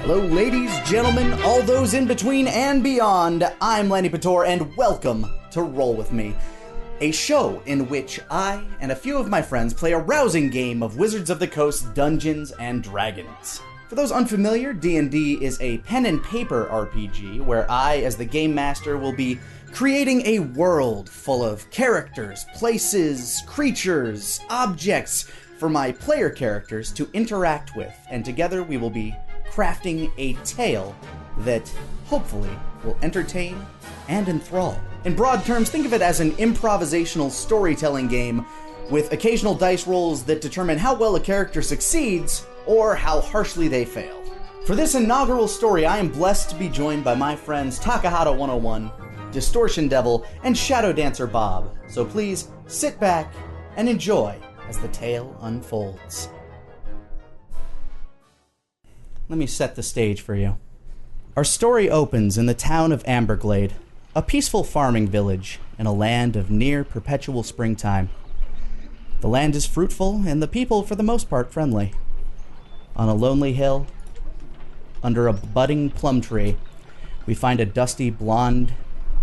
Hello, ladies, gentlemen, all those in between and beyond. I'm Lenny Pator, and welcome to Roll With Me, a show in which I and a few of my friends play a rousing game of Wizards of the Coast Dungeons and Dragons. For those unfamiliar, D&D is a pen and paper RPG where I, as the game master, will be creating a world full of characters, places, creatures, objects for my player characters to interact with, and together we will be crafting a tale that hopefully will entertain and enthrall. In broad terms, think of it as an improvisational storytelling game with occasional dice rolls that determine how well a character succeeds or how harshly they fail. For this inaugural story, I am blessed to be joined by my friends Takahata 101, Distortion Devil, and Shadow Dancer Bob. So please sit back and enjoy as the tale unfolds. Let me set the stage for you. Our story opens in the town of Amberglade, a peaceful farming village in a land of near perpetual springtime. The land is fruitful and the people, for the most part, friendly. On a lonely hill, under a budding plum tree, we find a dusty, blonde,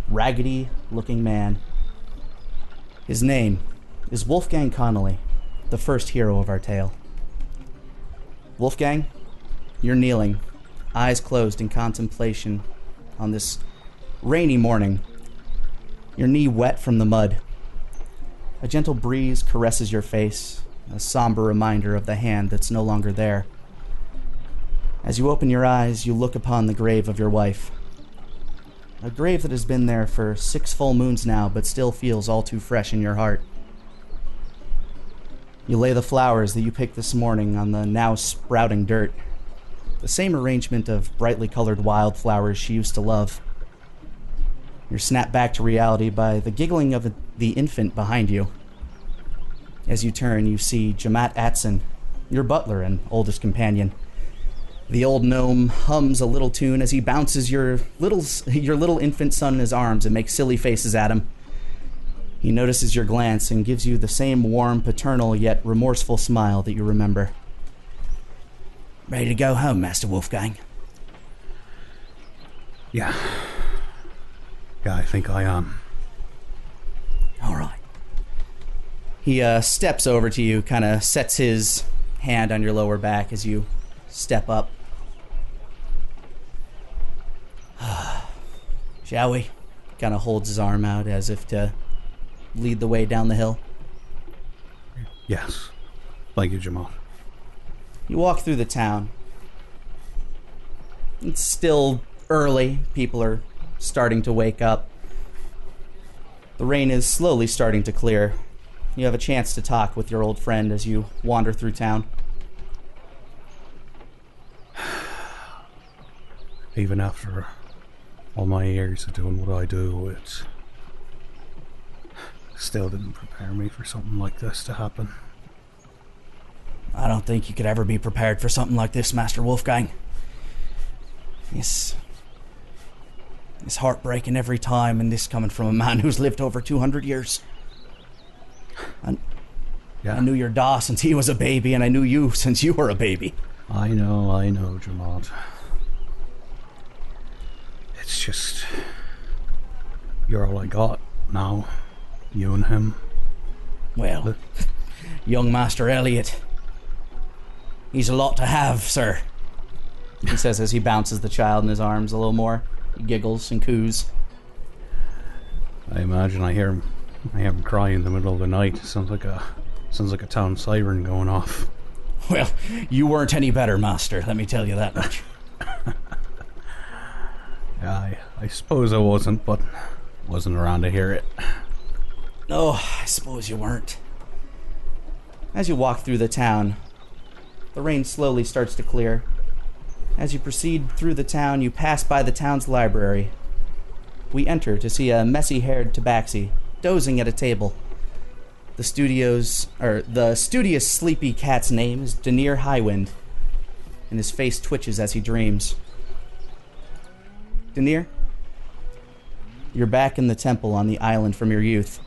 raggedy-looking man. His name is Wolfgang Connolly, the first hero of our tale. Wolfgang, you're kneeling, eyes closed in contemplation on this rainy morning, your knee wet from the mud. A gentle breeze caresses your face, a somber reminder of the hand that's no longer there. As you open your eyes, you look upon the grave of your wife. A grave that has been there for 6 full moons now, but still feels all too fresh in your heart. You lay the flowers that you picked this morning on the now sprouting dirt, the same arrangement of brightly colored wildflowers she used to love. You're snapped back to reality by the giggling of the infant behind you. As you turn, you see Jamat Atson, your butler and oldest companion. The old gnome hums a little tune as he bounces your little infant son in his arms and makes silly faces at him. He notices your glance and gives you the same warm, paternal, yet remorseful smile that you remember. Ready to go home, Master Wolfgang? Yeah, I think I am. All right. He steps over to you, kind of sets his hand on your lower back as you step up. Shall we? Kind of holds his arm out as if to lead the way down the hill. Yes. Thank you, Jamal. You walk through the town. It's still early. People are starting to wake up. The rain is slowly starting to clear. You have a chance to talk with your old friend as you wander through town. Even after all my years of doing what I do, it still didn't prepare me for something like this to happen. I don't think you could ever be prepared for something like this, Master Wolfgang. It's heartbreaking every time, and this coming from a man who's lived over 200 years. I knew your da since he was a baby, and I knew you since you were a baby. I know, Jamad. It's just... you're all I got now. You and him. Well, young Master Elliot... he's a lot to have, sir. He says as he bounces the child in his arms a little more. He giggles and coos. I imagine I hear him cry in the middle of the night. Sounds like a town siren going off. Well, you weren't any better, Master, let me tell you that much. Yeah, I suppose I wasn't, but wasn't around to hear it. No, I suppose you weren't. As you walk through the town, the rain slowly starts to clear. As you proceed through the town, you pass by the town's library. We enter to see a messy-haired tabaxi dozing at a table. The studious sleepy cat's name is Denier Highwind, and his face twitches as he dreams. Denier, you're back in the temple on the island from your youth.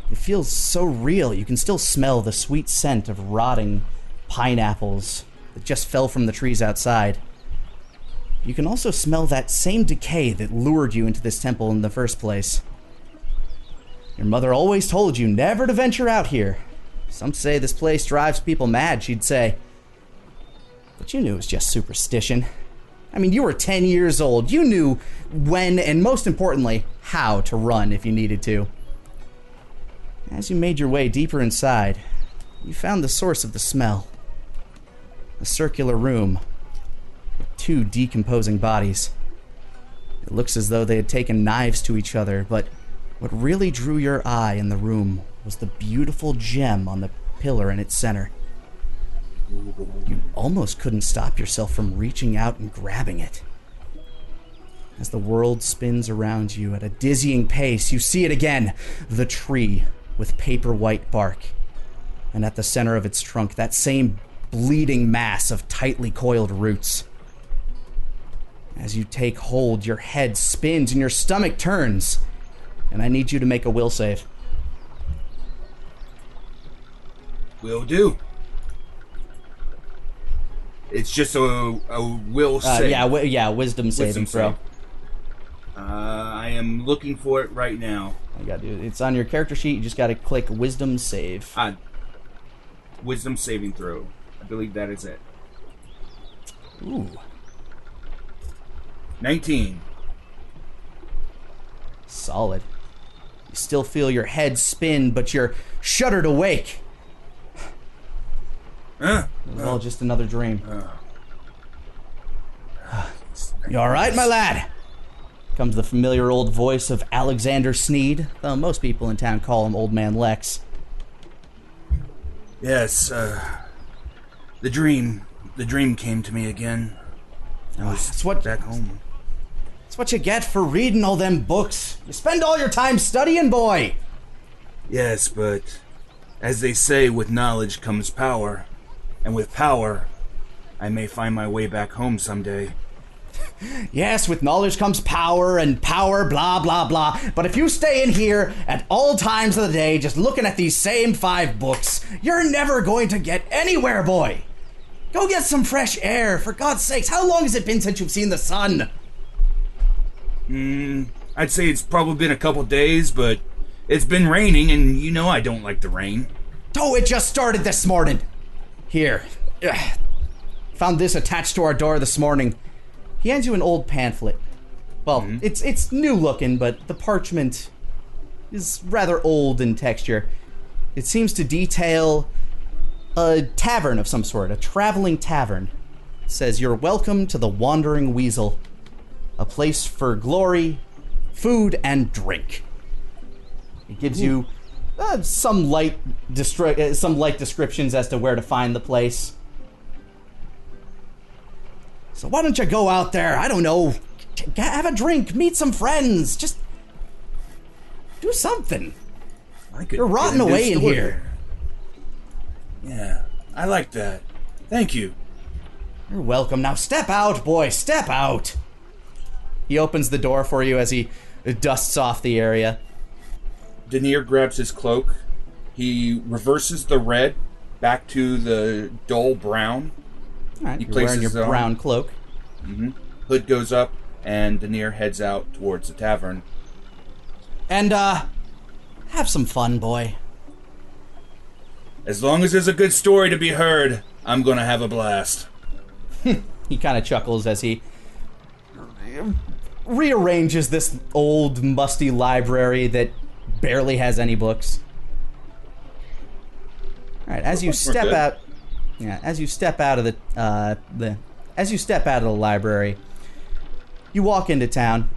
It feels so real. You can still smell the sweet scent of rotting pineapples that just fell from the trees outside. You can also smell that same decay that lured you into this temple in the first place. Your mother always told you never to venture out here. Some say this place drives people mad, she'd say. But you knew it was just superstition. I mean, you were 10 years old. You knew when, and most importantly, how to run if you needed to. As you made your way deeper inside, you found the source of the smell. A circular room with 2 decomposing bodies. It looks as though they had taken knives to each other, but what really drew your eye in the room was the beautiful gem on the pillar in its center. You almost couldn't stop yourself from reaching out and grabbing it. As the world spins around you at a dizzying pace, you see it again, the tree with paper white bark. And at the center of its trunk, that same bleeding mass of tightly coiled roots. As you take hold, your head spins and your stomach turns. And I need you to make a will save. Will do. It's just a will save. Yeah, wisdom saving throw. Save. I am looking for it right now. I got it. It's on your character sheet. You just got to click wisdom save. Wisdom saving throw. I believe that is it. Ooh. 19. Solid. You still feel your head spin, but you're shuddered awake. It was all just another dream. You alright, my lad? Comes the familiar old voice of Alexander Sneed, though most people in town call him Old Man Lex. Yes, the dream came to me again. I was back home. That's what you get for reading all them books. You spend all your time studying, boy. Yes, but as they say, with knowledge comes power. And with power, I may find my way back home someday. Yes, with knowledge comes power, and power, blah, blah, blah. But if you stay in here at all times of the day just looking at these same 5 books, you're never going to get anywhere, boy. Go get some fresh air, for God's sakes. How long has it been since you've seen the sun? I'd say it's probably been a couple days, but it's been raining, and you know I don't like the rain. Oh, it just started this morning. Here. Found this attached to our door this morning. He hands you an old pamphlet. Well, it's new looking, but the parchment is rather old in texture. It seems to detail a tavern of some sort, a traveling tavern. It says, "You're welcome to the Wandering Weasel, a place for glory, food, and drink." It gives you some light descriptions as to where to find the place. So why don't you go out there, I don't know, have a drink, meet some friends, just do something. You're rotting away in here. Yeah, I like that. Thank you. You're welcome. Now step out, boy, step out. He opens the door for you as he dusts off the area. Denier grabs his cloak. He reverses the red back to the dull brown. All right, He you're places wearing your it on. brown cloak. Hood goes up, and Denier heads out towards the tavern. And, have some fun, boy. As long as there's a good story to be heard, I'm gonna have a blast. He kind of chuckles as he rearranges this old, musty library that barely has any books. All right, as you step out, as you step out of the library, you walk into town,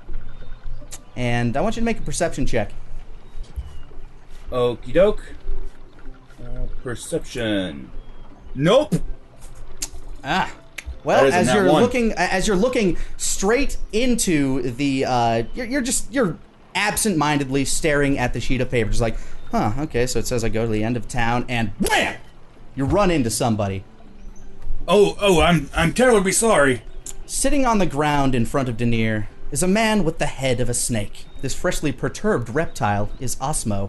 and I want you to make a perception check. Okie doke. Perception. Nope. Well, as you're looking straight into the, you're absent-mindedly staring at the sheet of paper, just like, okay, so it says I go to the end of town, and wham! You run into somebody. Oh, I'm terribly sorry. Sitting on the ground in front of Denier is a man with the head of a snake. This freshly perturbed reptile is Osmo.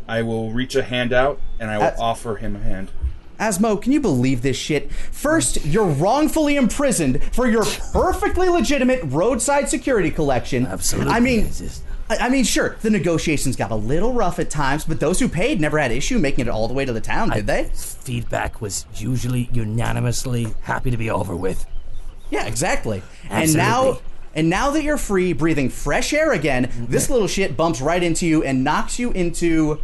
I will reach a hand out, and I will offer him a hand. Asmo, can you believe this shit? First, you're wrongfully imprisoned for your perfectly legitimate roadside security collection. Absolutely. I mean, sure, the negotiations got a little rough at times, but those who paid never had issue making it all the way to the town, did they? Feedback was usually unanimously happy to be over with. Yeah, exactly. Absolutely. And now that you're free, breathing fresh air again, this little shit bumps right into you and knocks you into...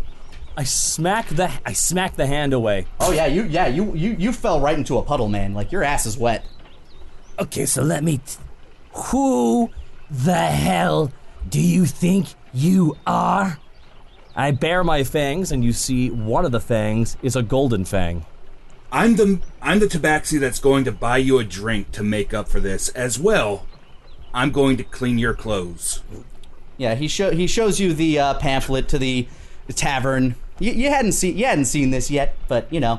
I smack the hand away. Oh yeah, you fell right into a puddle, man. Like, your ass is wet. Okay, so who the hell do you think you are? I bare my fangs, and you see one of the fangs is a golden fang. I'm the tabaxi that's going to buy you a drink to make up for this. As well, I'm going to clean your clothes. Yeah, he shows you the pamphlet to the tavern. You hadn't seen this yet, but this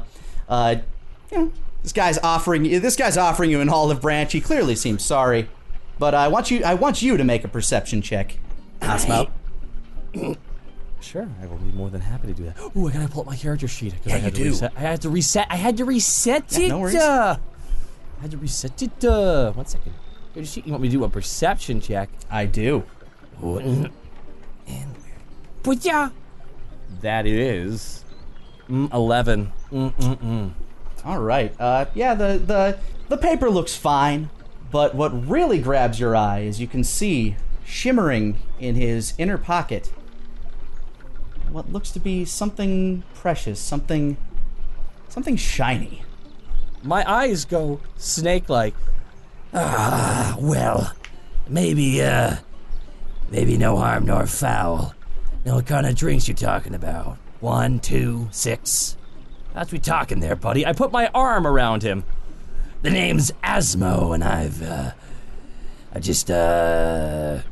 guy's offering you an olive branch. He clearly seems sorry, but I want you to make a perception check, Asmo. Sure, I will be more than happy to do that. Ooh, I gotta pull up my character sheet because I had to reset it. No worries. I had to reset it. 1 second. Character sheet. You want me to do a perception check? I do. But yeah. That is 11. All right. Yeah, the paper looks fine, but what really grabs your eye is you can see shimmering in his inner pocket what looks to be something precious, something shiny. My eyes go snake-like. Well, maybe no harm nor foul. Now, what kind of drinks you talking about? 1, 2, 6? That's we talking there, buddy. I put my arm around him. The name's Asmo, and I just got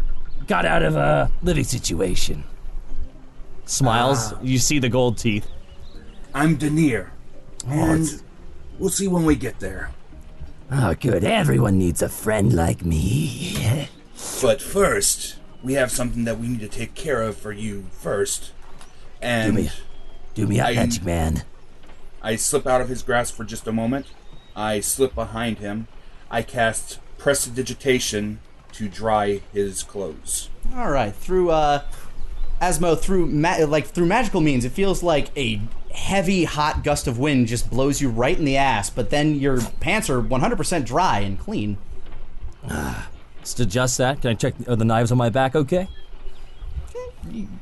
out of a living situation. Smiles. You see the gold teeth. I'm Denier, and we'll see when we get there. Oh, good. Everyone needs a friend like me. But first, we have something that we need to take care of for you first. And do me up, magic man. I slip out of his grasp for just a moment. I slip behind him. I cast Prestidigitation to dry his clothes. All right, through Asmo, through magical means, it feels like a heavy, hot gust of wind just blows you right in the ass. But then your pants are 100% dry and clean. Just adjust that. Can I check the knives on my back? Okay.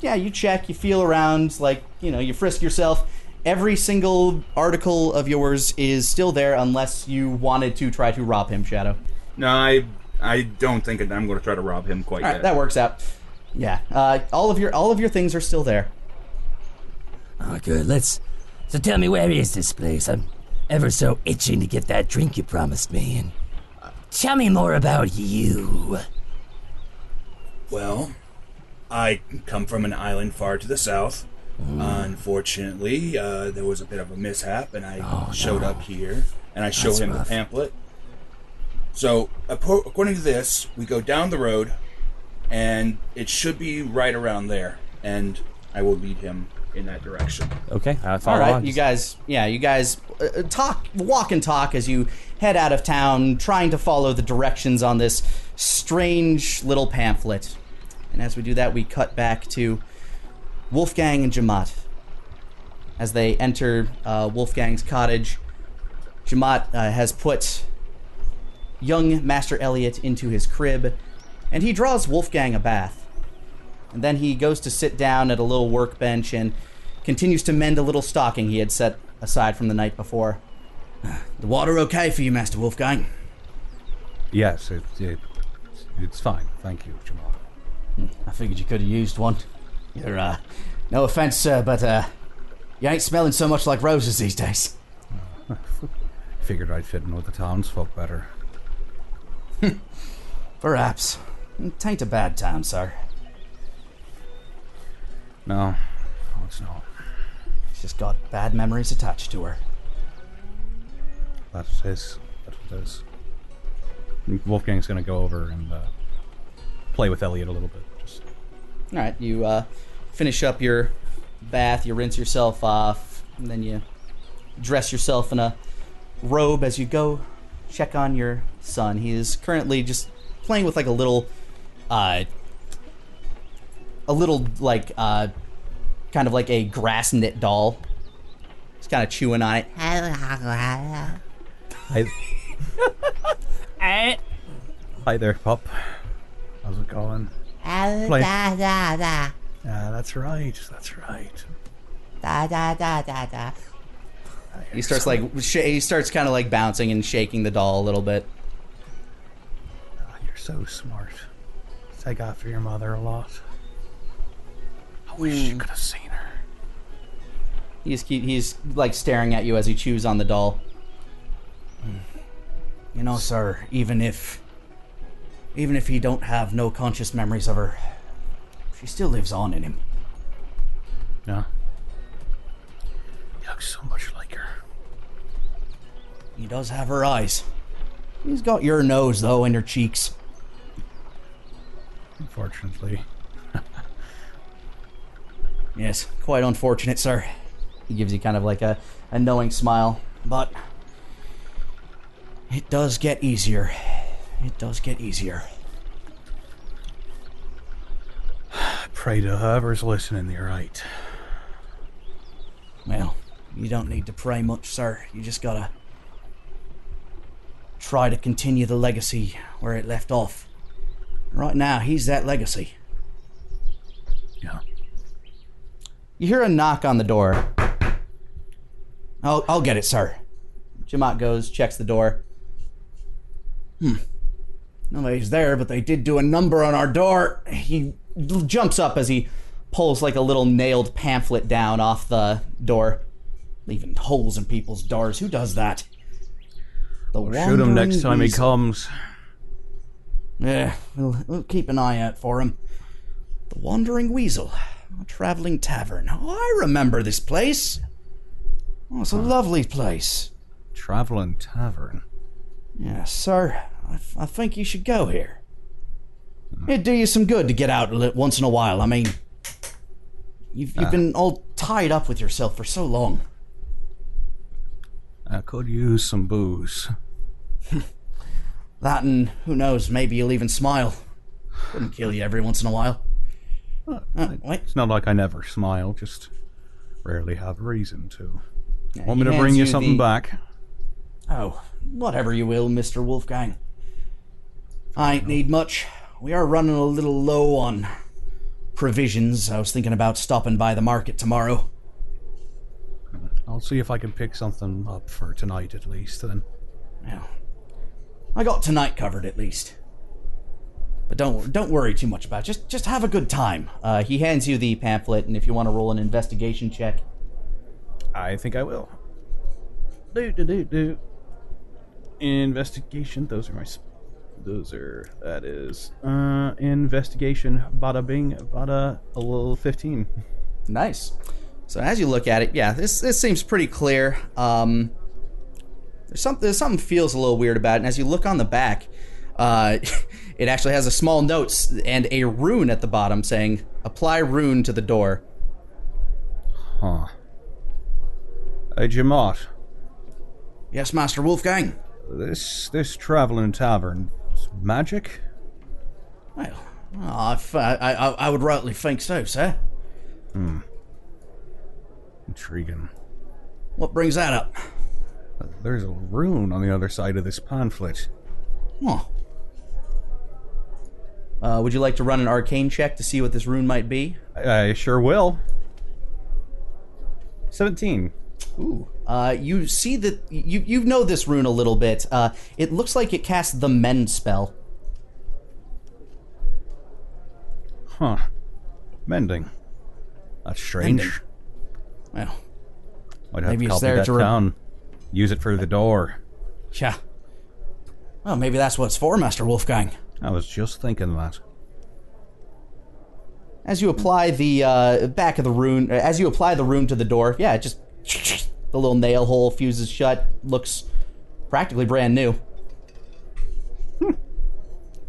Yeah, you check. You feel around, you frisk yourself. Every single article of yours is still there, unless you wanted to try to rob him, Shadow. No, I don't think I'm going to try to rob him quite yet. That works out. Yeah, all of your things are still there. Oh, good. So tell me, where is this place? I'm ever so itching to get that drink you promised me. And tell me more about you. Well, I come from an island far to the south. Unfortunately, there was a bit of a mishap, and I showed up here, and I show him the pamphlet. So, according to this, we go down the road, and it should be right around there, and I will lead him in that direction. Okay, I'll follow on. All right, on. you guys walk and talk as you head out of town, trying to follow the directions on this strange little pamphlet. And as we do that, we cut back to Wolfgang and Jamat. As they enter Wolfgang's cottage, Jamat has put young Master Elliot into his crib, and he draws Wolfgang a bath. And then he goes to sit down at a little workbench and continues to mend a little stocking he had set aside from the night before. The water okay for you, Master Wolfgang? Yes, it's fine. Thank you, Jamal. I figured you could have used one. You're, no offense, sir, but you ain't smelling so much like roses these days. Figured I'd fit in with the townsfolk better. Perhaps. Tain't a bad town, sir. No, it's not. She's just got bad memories attached to her. That is. Wolfgang's gonna go over and play with Elliot a little bit. Alright, you finish up your bath, you rinse yourself off, and then you dress yourself in a robe as you go check on your son. He is currently just playing with like a little kind of like a grass knit doll. He's kind of chewing on it. Hi there, pup. How's it going? Play. That's right. That's right. He starts he starts kind of like bouncing and shaking the doll a little bit. You're so smart. Take after your mother a lot. I wish you could have seen her. He's like staring at you as he chews on the doll. You know, sir, even if he don't have no conscious memories of her, she still lives on in him. Yeah. You look so much like her. He does have her eyes. He's got your nose, though, and your cheeks. Unfortunately. Yes, quite unfortunate, sir. He gives you kind of like a knowing smile. But it does get easier. It does get easier. Pray to whoever's listening, you're right. Well, you don't need to pray much, sir. You just gotta try to continue the legacy where it left off. Right now, he's that legacy. Yeah. You hear a knock on the door. I'll get it, sir. Jamat goes, checks the door. Nobody's there, but they did do a number on our door. He jumps up as he pulls like a little nailed pamphlet down off the door, leaving holes in people's doors. Who does that? We'll shoot him next time he comes. Yeah, we'll keep an eye out for him. The Wandering Weasel, a traveling tavern. Oh, I remember this place. Oh, it's a lovely place. Traveling tavern? Yes, sir. I think you should go here. It'd do you some good to get out once in a while. I mean, you've been all tied up with yourself for so long. I could use some booze. That and, who knows, maybe you'll even smile. Wouldn't kill you every once in a while. Wait. It's not like I never smile, just rarely have a reason to. Yeah, Want me to bring you something back? Oh, whatever you will, Mr. Wolfgang. I ain't need much. We are running a little low on provisions. I was thinking about stopping by the market tomorrow. I'll see if I can pick something up for tonight at least, then. Well, I got tonight covered at least. But don't worry too much about it. Just have a good time. He hands you the pamphlet, and if you want to roll an investigation check. I think I will. Investigation. That is investigation. Bada bing, bada a little 15. Nice. So as you look at it, yeah, this seems pretty clear. There's something feels a little weird about it, and as you look on the back, it actually has a small note and a rune at the bottom saying, "Apply rune to the door." Huh. Hey, Jamat. Yes, Master Wolfgang. This traveling tavern, magic? Well, I would rightly think so, sir. Intriguing. What brings that up? There's a rune on the other side of this pamphlet. Huh. Would you like to run an arcane check to see what this rune might be? I sure will. 17. Ooh. You see that you know this rune a little bit. It looks like it casts the mend spell. Huh. Mending. That's strange. Mending. Well, might have maybe to it's copy there that to down. Use it for the door. Yeah. Well, maybe that's what it's for, Master Wolfgang. I was just thinking that. As you apply the back of the rune, as you apply the rune to the door, yeah, it just the little nail hole fuses shut. Looks practically brand new.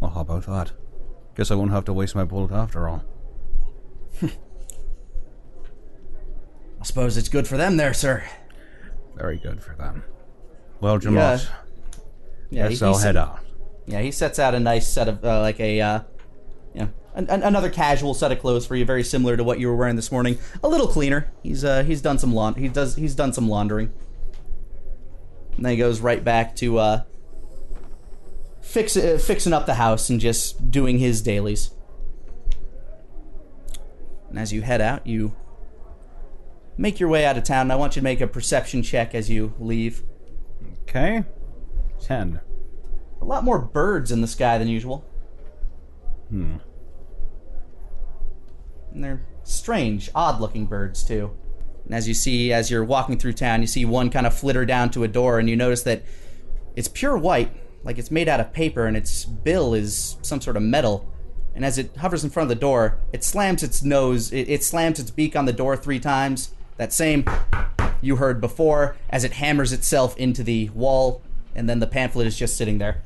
Well, how about that? Guess I won't have to waste my bullet after all. I suppose it's good for them there, sir. Very good for them. Well, Jamot, guess I'll head out. Yeah, he sets out a nice set of, another casual set of clothes for you, very similar to what you were wearing this morning. A little cleaner. He's done some he's done some laundering. And then he goes right back to fixing up the house and just doing his dailies. And as you head out, you make your way out of town. And I want you to make a perception check as you leave. Okay. 10. A lot more birds in the sky than usual. And they're strange, odd-looking birds, too. And as you're walking through town, you see one kind of flitter down to a door, and you notice that it's pure white, like it's made out of paper, and its bill is some sort of metal. And as it hovers in front of the door, it slams its beak on the door 3 times. That same you heard before, as it hammers itself into the wall, and then the pamphlet is just sitting there.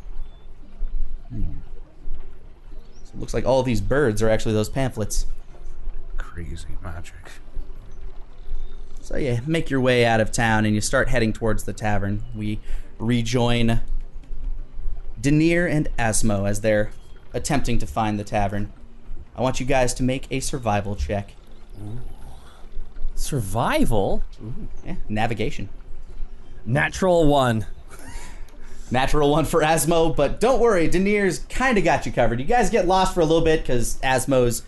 So it looks like all these birds are actually those pamphlets. Crazy magic. So you make your way out of town and you start heading towards the tavern. We rejoin Denier and Asmo as they're attempting to find the tavern. I want you guys to make a survival check. Ooh. Survival? Ooh, yeah, navigation. Natural 1. Natural 1 for Asmo, but don't worry, Denier's kind of got you covered. You guys get lost for a little bit because Asmo's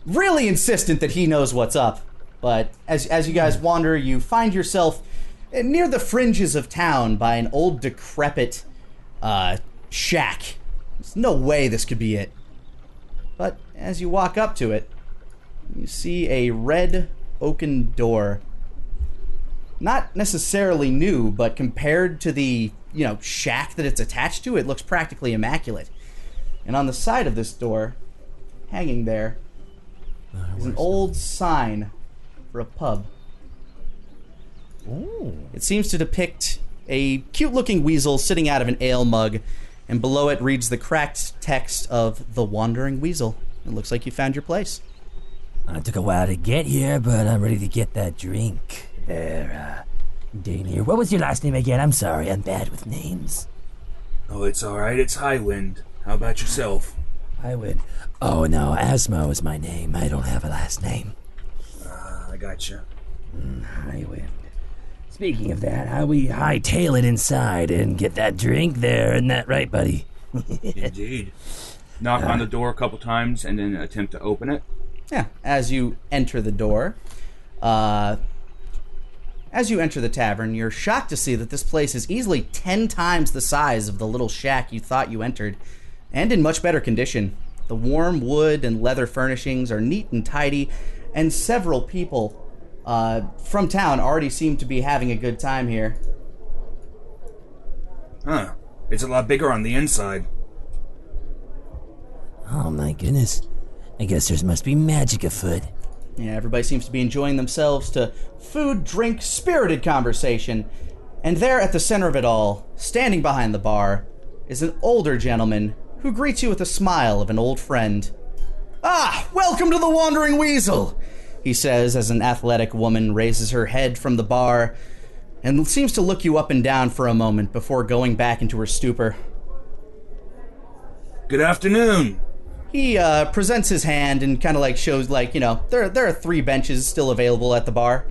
really insistent that he knows what's up. But as you guys wander, you find yourself near the fringes of town by an old decrepit shack. There's no way this could be it. But as you walk up to it, you see a red oaken door. Not necessarily new, but compared to the, shack that it's attached to, it looks practically immaculate. And on the side of this door, hanging there, is an old sign for a pub. Ooh. It seems to depict a cute-looking weasel sitting out of an ale mug, and below it reads the cracked text of the Wandering Weasel. It looks like you found your place. It took a while to get here, but I'm ready to get that drink. There, Danier. What was your last name again? I'm sorry, I'm bad with names. Oh, it's alright. It's Highwind. How about yourself? Highwind. Oh, no, Asmo is my name. I don't have a last name. I gotcha. Highwind. Speaking of that, how we hightail it inside and get that drink there, isn't that right, buddy? Indeed. Knock on the door a couple times and then attempt to open it. Yeah, as you enter the door, as you enter the tavern, you're shocked to see that this place is easily 10 times the size of the little shack you thought you entered, and in much better condition. The warm wood and leather furnishings are neat and tidy, and several people from town already seem to be having a good time here. Huh. It's a lot bigger on the inside. Oh my goodness. I guess there must be magic afoot. Yeah, everybody seems to be enjoying themselves to food, drink, spirited conversation. And there at the center of it all, standing behind the bar, is an older gentleman who greets you with a smile of an old friend. "Ah, welcome to the Wandering Weasel," he says as an athletic woman raises her head from the bar and seems to look you up and down for a moment before going back into her stupor. Good afternoon. He presents his hand and kind of shows there are 3 benches still available at the bar,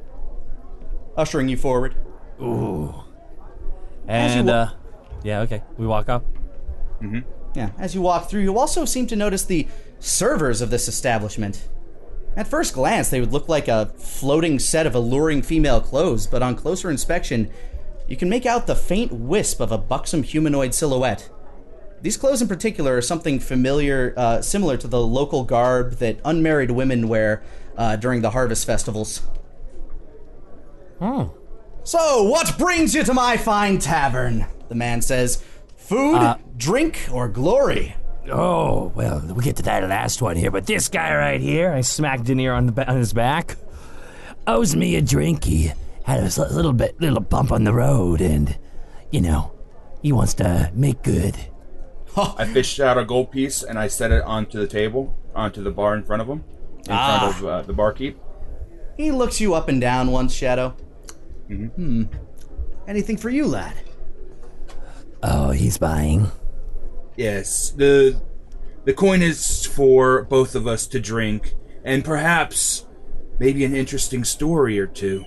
ushering you forward. Ooh. And yeah, okay. We walk up. Mm-hmm. Yeah, as you walk through, you also seem to notice the servers of this establishment. At first glance, they would look like a floating set of alluring female clothes, but on closer inspection, you can make out the faint wisp of a buxom humanoid silhouette. These clothes in particular are something familiar, similar to the local garb that unmarried women wear during the harvest festivals. Oh. "So, what brings you to my fine tavern?" the man says. "Food, drink, or glory?" Oh, well, we'll get to that last one here, but this guy right here, I smacked Denier on his back, owes me a drink. He had a little bump on the road, and, he wants to make good. I fished out a gold piece and I set it onto the table, onto the bar in front of him, in front of the barkeep. He looks you up and down once, Shadow. Mm-hmm. Anything for you, lad? Oh, he's buying. Yes, the coin is for both of us to drink, and perhaps maybe an interesting story or two.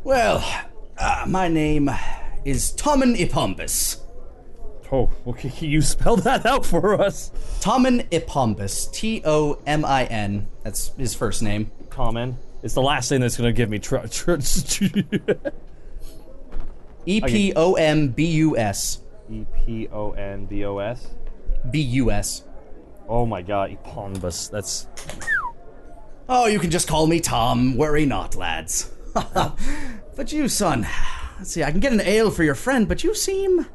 Well, my name is Tommen Ipombus. Oh, okay, can you spell that out for us? Tommen Ipombus. Tomin. That's his first name. Common. It's the last thing that's gonna give me Epombus. Eponbos. Bus. Oh my god, Eponbus. That's... Oh, you can just call me Tom. Worry not, lads. But you, son, let's see, I can get an ale for your friend, but you still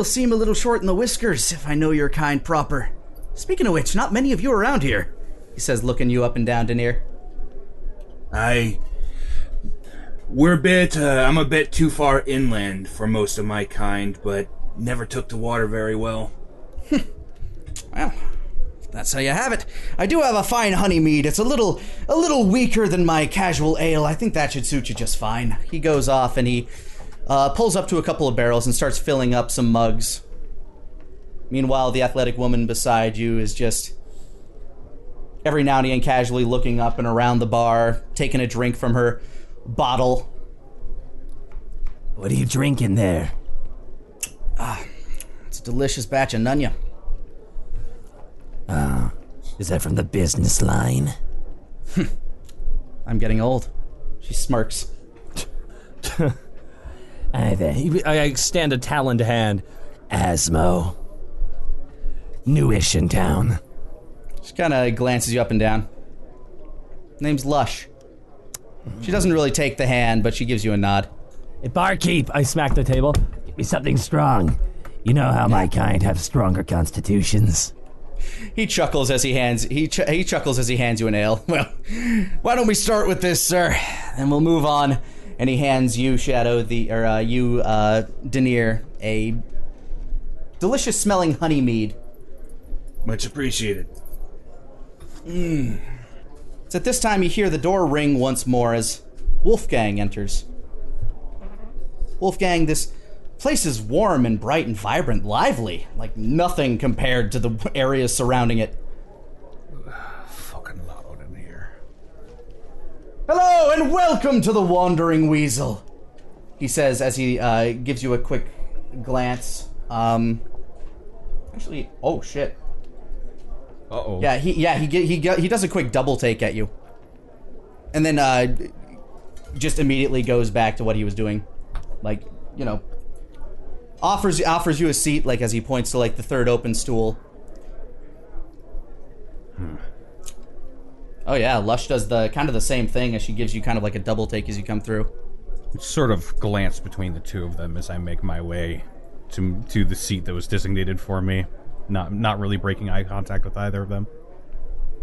seem a little short in the whiskers, if I know your kind proper. Speaking of which, not many of you around here, he says, looking you up and down, Denier. I'm a bit too far inland for most of my kind, but never took to water very well. Well, that's how you have it. I do have a fine honey mead. It's a little weaker than my casual ale. I think that should suit you just fine. He goes off and he pulls up to a couple of barrels and starts filling up some mugs. Meanwhile, the athletic woman beside you is just every now and again casually looking up and around the bar, taking a drink from her bottle. What are you drinking there? It's a delicious batch of Nunya. Is that from the business line? I'm getting old. She smirks. I extend a taloned hand. Asmo. Newish in town. She kind of glances you up and down. Name's Lush. She doesn't really take the hand, but she gives you a nod. Hey, barkeep, I smack the table. Give me something strong. You know how my kind have stronger constitutions. He chuckles as he hands he chuckles as he hands you an ale. Well, why don't we start with this, sir? And we'll move on. And he hands you, Denier, a delicious smelling honey mead. Much appreciated. It's at this time you hear the door ring once more as Wolfgang enters. Wolfgang, this place is warm and bright and vibrant, lively, like nothing compared to the areas surrounding it. Fucking loud in here. Hello and welcome to the Wandering Weasel, he says as he gives you a quick glance. Actually, oh shit. Uh-oh. Yeah, he does a quick double take at you, and then just immediately goes back to what he was doing, like, you know, offers you a seat, like as he points to like the third open stool. Oh yeah, Lush does the kind of the same thing as she gives you kind of like a double take as you come through. Sort of glance between the two of them as I make my way to the seat that was designated for me. Not really breaking eye contact with either of them.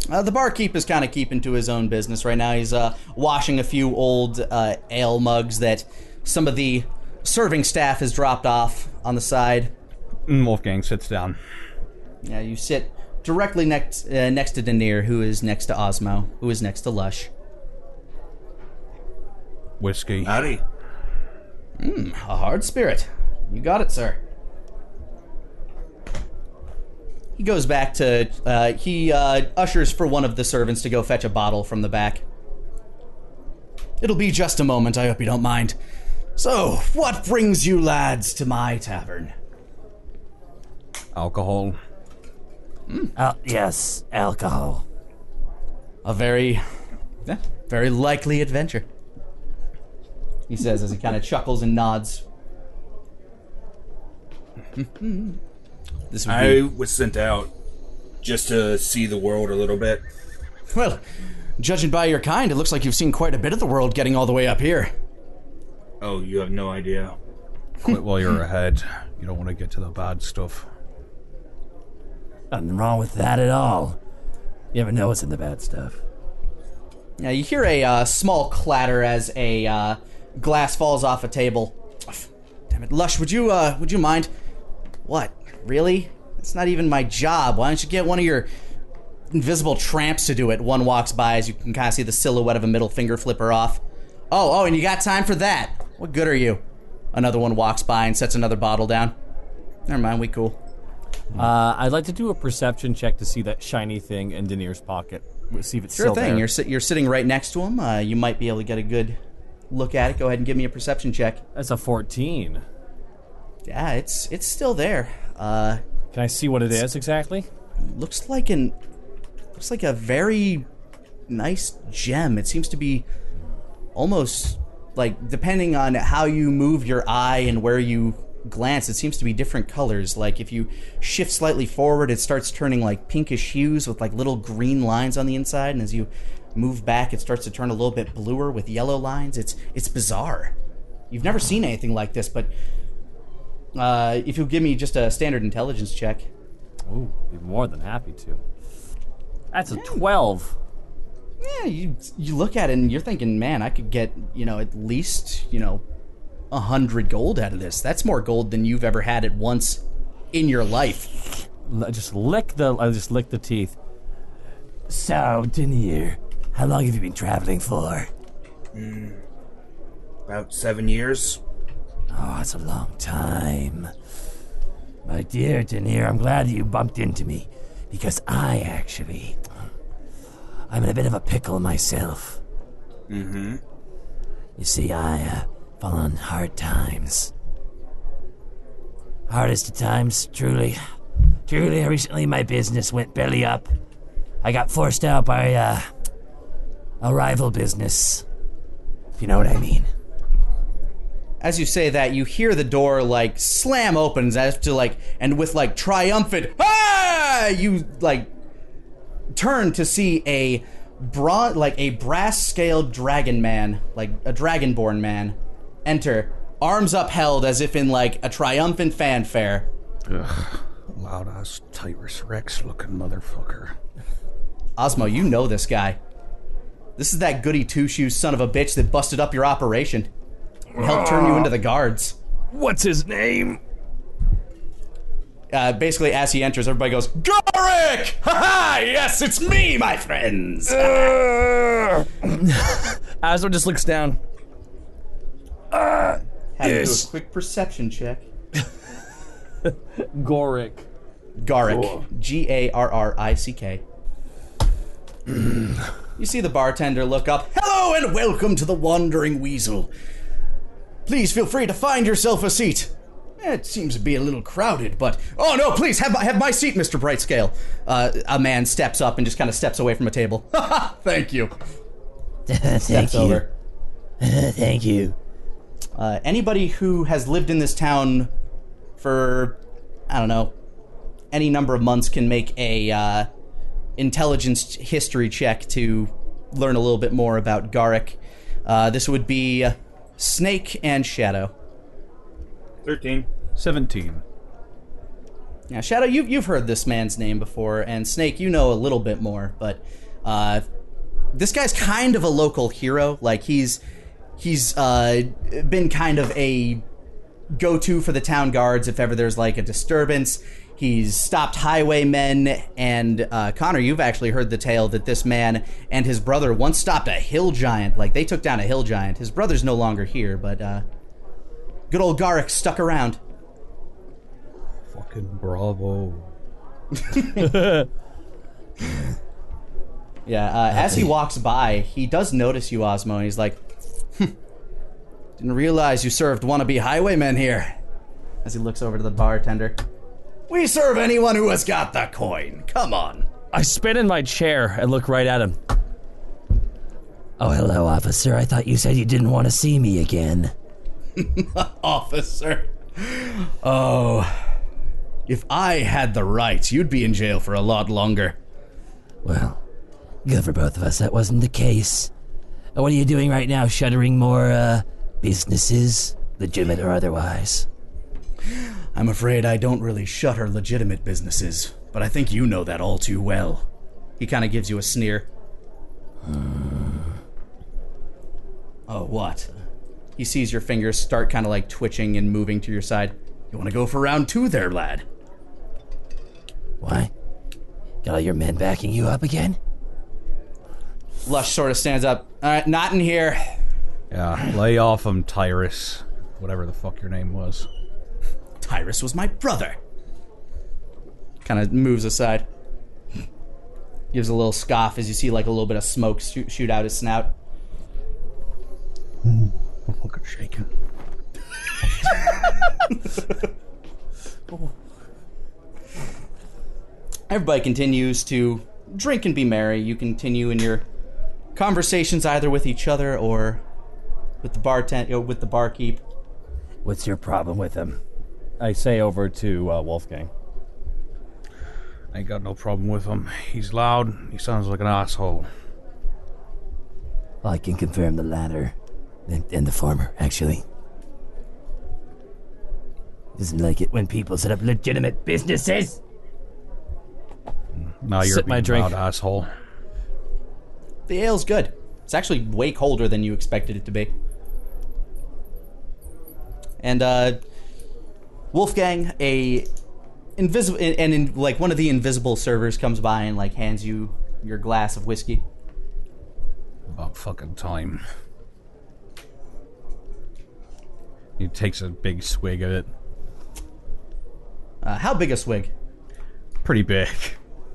The barkeep is kind of keeping to his own business right now. He's washing a few old ale mugs that some of the serving staff has dropped off on the side. Wolfgang sits down. Yeah, you sit directly next to Denier, who is next to Osmo, who is next to Lush. Whiskey. Howdy. A hard spirit. You got it, sir. He goes back to, he ushers for one of the servants to go fetch a bottle from the back. It'll be just a moment, I hope you don't mind. So, what brings you lads to my tavern? Alcohol. Yes, alcohol. A very likely adventure, he says as he kind of chuckles and nods. I was sent out just to see the world a little bit. Well, judging by your kind, it looks like you've seen quite a bit of the world getting all the way up here. Oh, you have no idea. Quit while you're ahead. You don't want to get to the bad stuff. Nothing wrong with that at all. You never know what's in the bad stuff. Yeah, you hear a small clatter as a glass falls off a table. Damn it, Lush, would you mind? What? Really? It's not even my job. Why don't you get one of your invisible tramps to do it? One walks by as you can kind of see the silhouette of a middle finger flipper off. Oh, and you got time for that? What good are you? Another one walks by and sets another bottle down. Never mind, we cool. I'd like to do a perception check to see that shiny thing in Denir's pocket. See if it's Sure still thing. there. You're sitting right next to him. You might be able to get a good look at it. Go ahead and give me a perception check. That's a 14. Yeah, it's still there. Can I see what it is exactly? Looks like a very nice gem. It seems to be almost like, depending on how you move your eye and where you glance, it seems to be different colors. Like if you shift slightly forward, it starts turning like pinkish hues with like little green lines on the inside, and as you move back, it starts to turn a little bit bluer with yellow lines. It's bizarre. You've never seen anything like this, but if you'll give me just a standard intelligence check. Ooh, be more than happy to. That's a 12. Yeah, you look at it and you're thinking, man, I could get, at least, 100 gold out of this. That's more gold than you've ever had at once in your life. I just lick the teeth. So, Denir, how long have you been traveling for? About 7 years. Oh, that's a long time. My dear Denir, I'm glad you bumped into me, because I'm in a bit of a pickle myself. Mm-hmm. You see, I fall on hard times. Hardest of times, truly. Recently my business went belly up. I got forced out by a rival business, if you know what I mean. As you say that, you hear the door, slam opens as to, and with, triumphant, ah! You, turn to see a brass-scaled dragon man, a dragonborn man, enter, arms upheld as if in, a triumphant fanfare. Ugh, loud-ass Tyrus Rex-looking motherfucker. Osmo, you know this guy. This is that goody two-shoes son of a bitch that busted up your operation and helped turn you into the guards. What's his name? Basically, as he enters, everybody goes, Gorick! Ha-ha! Yes, it's me, my friends! Asmo just looks down. Had to do a quick perception check. Gorick. Garrick. Garrick. You see the bartender look up. Hello and welcome to the Wandering Weasel. Please feel free to find yourself a seat. It seems to be a little crowded, but... Oh, no, please, have my seat, Mr. Brightscale. A man steps up and just kind of steps away from a table. Thank you. Thank you. Over. Thank you. Anybody who has lived in this town for, I don't know, any number of months can make a intelligence history check to learn a little bit more about Garrick. This would be Snake and Shadow. 13. 17. Yeah, Shadow, you've heard this man's name before, and Snake, you know a little bit more, but this guy's kind of a local hero. He's been kind of a go-to for the town guards if ever there's a disturbance. He's stopped highwaymen, and Connor, you've actually heard the tale that this man and his brother once stopped a hill giant. They took down a hill giant. His brother's no longer here, but good old Garrick stuck around. Fucking bravo. Yeah, as he walks by, he does notice you, Osmo, and he's like, didn't realize you served wannabe highwaymen here. As he looks over to the bartender. We serve anyone who has got the coin. Come on. I spin in my chair and look right at him. Oh, hello, officer. I thought you said you didn't want to see me again. Officer. Oh. If I had the rights, you'd be in jail for a lot longer. Well, good for both of us. That wasn't the case. What are you doing right now? Shuttering more, businesses? Legitimate or otherwise? I'm afraid I don't really shutter legitimate businesses, but I think you know that all too well. He kind of gives you a sneer. Oh, what? He sees your fingers start kind of twitching and moving to your side. You want to go for round 2 there, lad? Why? Got all your men backing you up again? Lush sort of stands up. All right, not in here. Yeah, lay off him, Tyrus. Whatever the fuck your name was. Tyrus was my brother. Kind of moves aside. Gives a little scoff as you see like a little bit of smoke shoot out his snout. I'm fucking shaking. Everybody continues to drink and be merry. You continue in your conversations either with each other or with the with the barkeep. What's your problem with him? I say over to Wolfgang. I ain't got no problem with him. He's loud. He sounds like an asshole. I can confirm the latter and the former, actually. Doesn't like it when people set up legitimate businesses. Now you're Sip my being drink. loud, asshole. The ale's good. It's actually way colder than you expected it to be. And Wolfgang, like one of the invisible servers comes by and like hands you your glass of whiskey. About fucking time. He takes a big swig of it. How big a swig? Pretty big.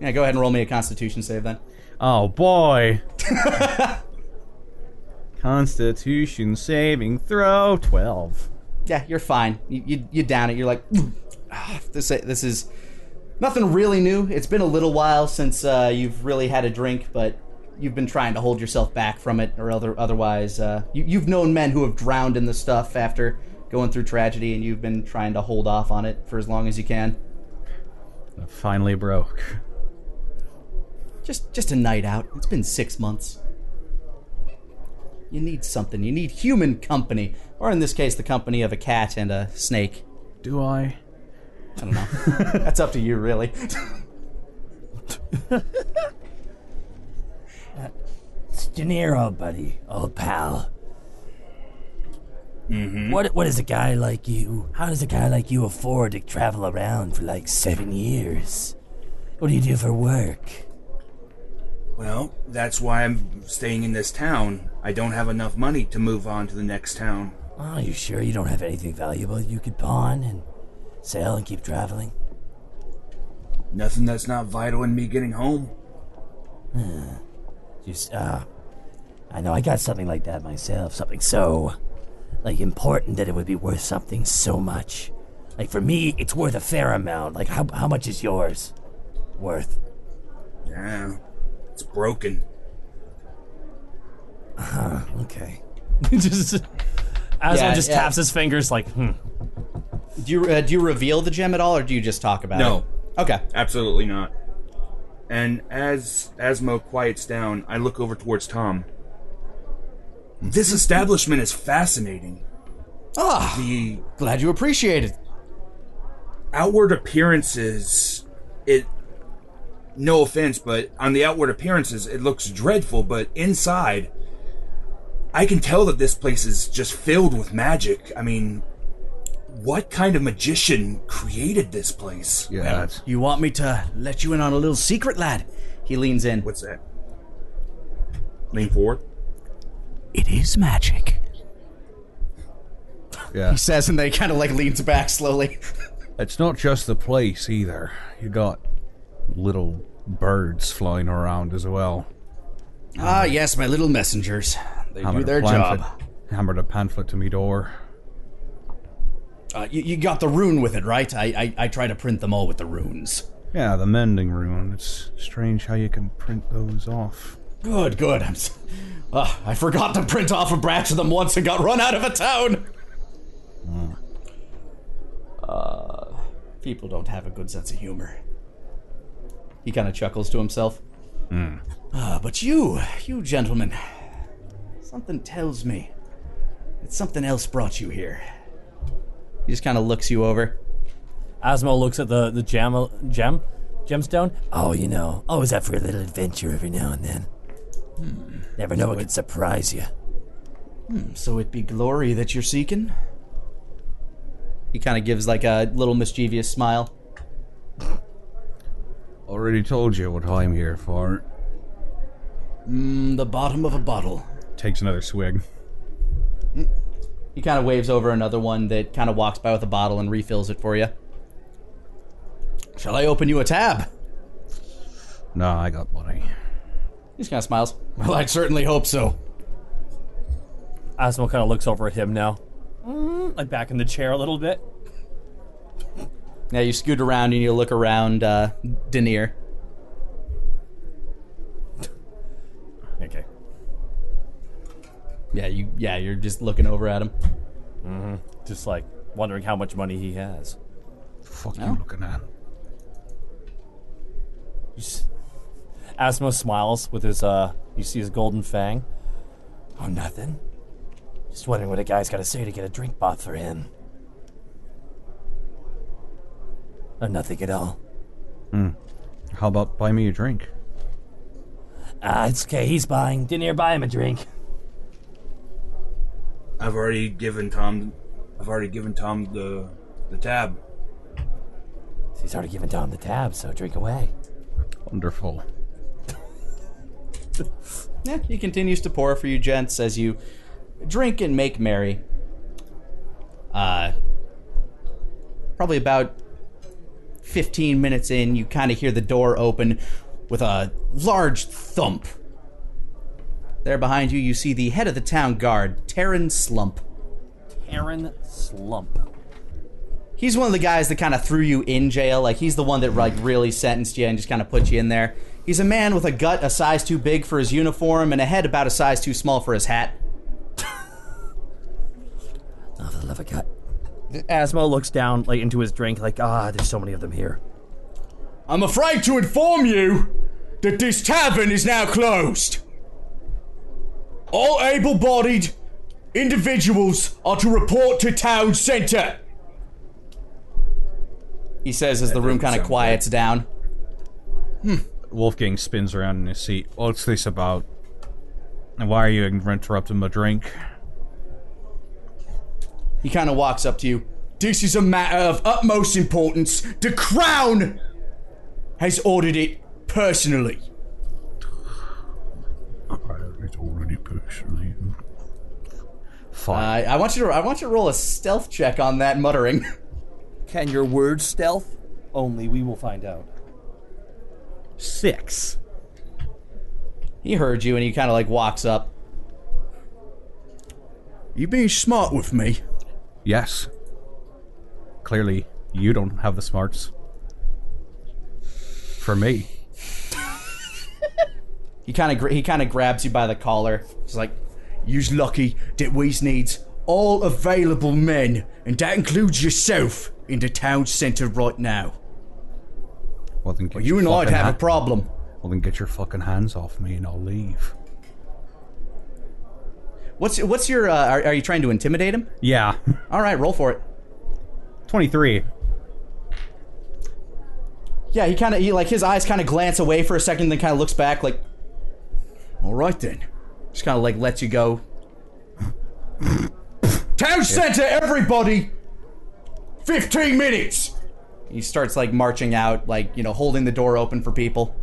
Yeah, go ahead and roll me a Constitution save then. Oh boy. Constitution saving throw 12. Yeah, you're fine. You down it. You're like, this is nothing really new. It's been a little while since you've really had a drink, but you've been trying to hold yourself back from it, or otherwise, you've known men who have drowned in the stuff after going through tragedy, and you've been trying to hold off on it for as long as you can. I finally broke. Just a night out. It's been 6 months. You need something. You need human company. Or in this case, the company of a cat and a snake. Do I? I don't know. That's up to you, really. It's De Niro, buddy, old pal. Mm-hmm. What does a guy like you, how does a guy like you afford to travel around for like 7 years? What do you do for work? Well, that's why I'm staying in this town. I don't have enough money to move on to the next town. Oh, you sure you don't have anything valuable you could pawn and sell and keep traveling? Nothing that's not vital in me getting home. I know I got something like that myself. Something so, like, important that it would be worth something so much. Like, for me, it's worth a fair amount. Like, how much is yours worth? Yeah, it's broken. Okay. Aslan just taps his fingers like, Do you reveal the gem at all, or do you just talk about it? No. Okay. Absolutely not. And as Mo quiets down, I look over towards Tom. This establishment is fascinating. The Glad you appreciate it. outward appearances, no offense, but on the outward appearances, it looks dreadful, but inside, I can tell that this place is just filled with magic. I mean, what kind of magician created this place? Yeah, Well, you want me to let you in on a little secret, lad? He leans in. What's that? Lean forward. It is magic. yeah. He says, and then he kind of like leans back slowly. It's not just the place either. You got little birds flying around as well. Ah, yes, my little messengers. They do their job. Hammered a pamphlet to me door. You got the rune with it, right? I try to print them all with the runes. Yeah, the mending rune. It's strange how you can print those off. Good. I forgot to print off a batch of them once and got run out of a town. People don't have a good sense of humor. He kind of chuckles to himself. But you gentlemen, something tells me that something else brought you here. He just kind of looks you over. Asmo looks at the gemstone. Oh, you know, always up for a little adventure every now and then. Never know what could surprise you. So it be glory that you're seeking? He kind of gives like a little mischievous smile. Already told you what I'm here for. The bottom of a bottle. Takes another swig. He kind of waves over another one that kind of walks by with a bottle and refills it for you. Shall I open you a tab? No, I got money. He just kind of smiles. Well, I'd certainly hope so. Asmo kind of looks over at him now. Like back in the chair a little bit. Yeah, you scoot around and you look around Denier. Okay. Yeah, you're just looking over at him. Mm-hmm. Just like wondering how much money he has. Fuck you looking at? Asmo smiles with his, you see his golden fang. Oh, nothing. Just wondering what a guy's got to say to get a drink bought for him. Or nothing at all. How about buy me a drink? It's okay, he's buying. Denier, buy him a drink. I've already given Tom the tab. He's already given Tom the tab, so drink away. Wonderful. Yeah, he continues to pour for you gents as you drink and make merry. Probably about 15 minutes in, you kind of hear the door open with a large thump. There behind you, you see the head of the town guard, Tavern Slump. Aaron Slump. He's one of the guys that kind of threw you in jail. Like, he's the one that, like, really sentenced you and just kind of put you in there. He's a man with a gut a size too big for his uniform and a head about a size too small for his hat. Oh, for the love of God. Asmo looks down, like, into his drink, like, there's so many of them here. I'm afraid to inform you that this tavern is now closed. All able-bodied individuals are to report to town center. He says as the room kind of quiets down. Wolfgang spins around in his seat. What's this about? And why are you interrupting my drink? He kind of walks up to you. This is a matter of utmost importance. The Crown has ordered it personally. It's already personally. Fine. I want you to roll a stealth check on that muttering. Can your words stealth? Only we will find out. 6. He heard you and he kind of like walks up. You being smart with me? Yes. Clearly, you don't have the smarts. For me. He kind of grabs you by the collar. He's like, You's lucky that we needs all available men, and that includes yourself, in the town centre right now. Well, then get You your and I'd fucking have a problem. Well, then get your fucking hands off me and I'll leave. what's your, are you trying to intimidate him? Yeah. All right, roll for it. 23. Yeah, he like, his eyes kind of glance away for a second, then kind of looks back like, All right then. just kind of like lets you go. Town centre, everybody! 15 minutes! He starts like marching out, like, you know, holding the door open for people.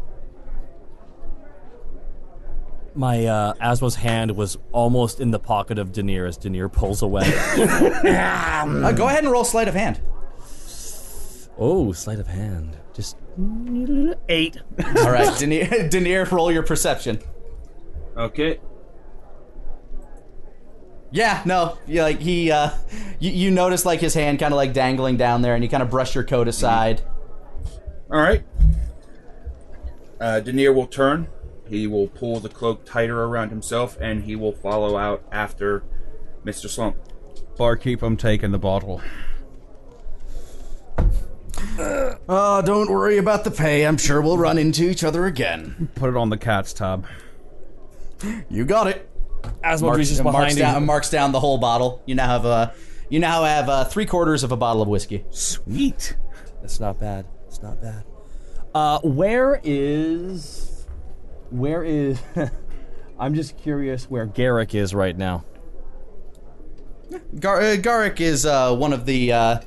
My, Asmo's hand was almost in the pocket of Denier as Denier pulls away. Go ahead and roll Sleight of Hand. Oh, Sleight of Hand. Just 8. All right, Denier, roll your perception. Okay. Yeah, no, like you notice like his hand kind of like dangling down there, and you kind of brush your coat aside. Alright. Denier will turn. He will pull the cloak tighter around himself, and he will follow out after Mr. Slump. Barkeep, I'm taking the bottle. Oh, don't worry about the pay. I'm sure we'll run into each other again. Put it on the cat's tab. You got it. Asmo reaches behind him. Marks down the whole bottle. You now have 3/4 of a bottle of whiskey. Sweet. That's not bad. It's not bad. Where is... I'm just curious where Garrick is right now. Garrick is one of the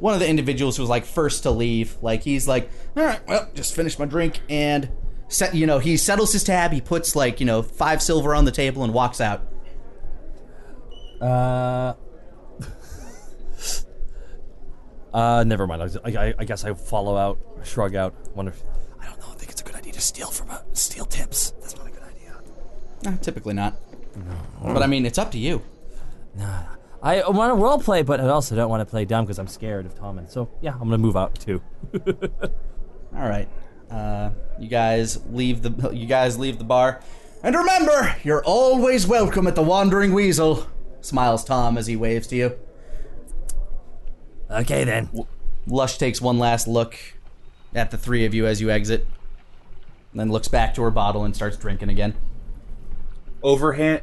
individuals who was like first to leave. Like, he's like, all right, well, just finished my drink, and he settles his tab. He puts like 5 silver on the table and walks out. Never mind. I guess I follow out, shrug out. Wonder. I don't know. I think it's a good idea to steal steal tips. That's not a good idea. Typically not. No. But I mean, it's up to you. Nah. I want to role play, but I also don't want to play dumb because I'm scared of Tommen. So yeah, I'm gonna move out too. All right. You guys leave the bar, and remember, you're always welcome at the Wandering Weasel. Smiles Tom as he waves to you. Okay then. Lush takes one last look at the three of you as you exit, then looks back to her bottle and starts drinking again. Overhand,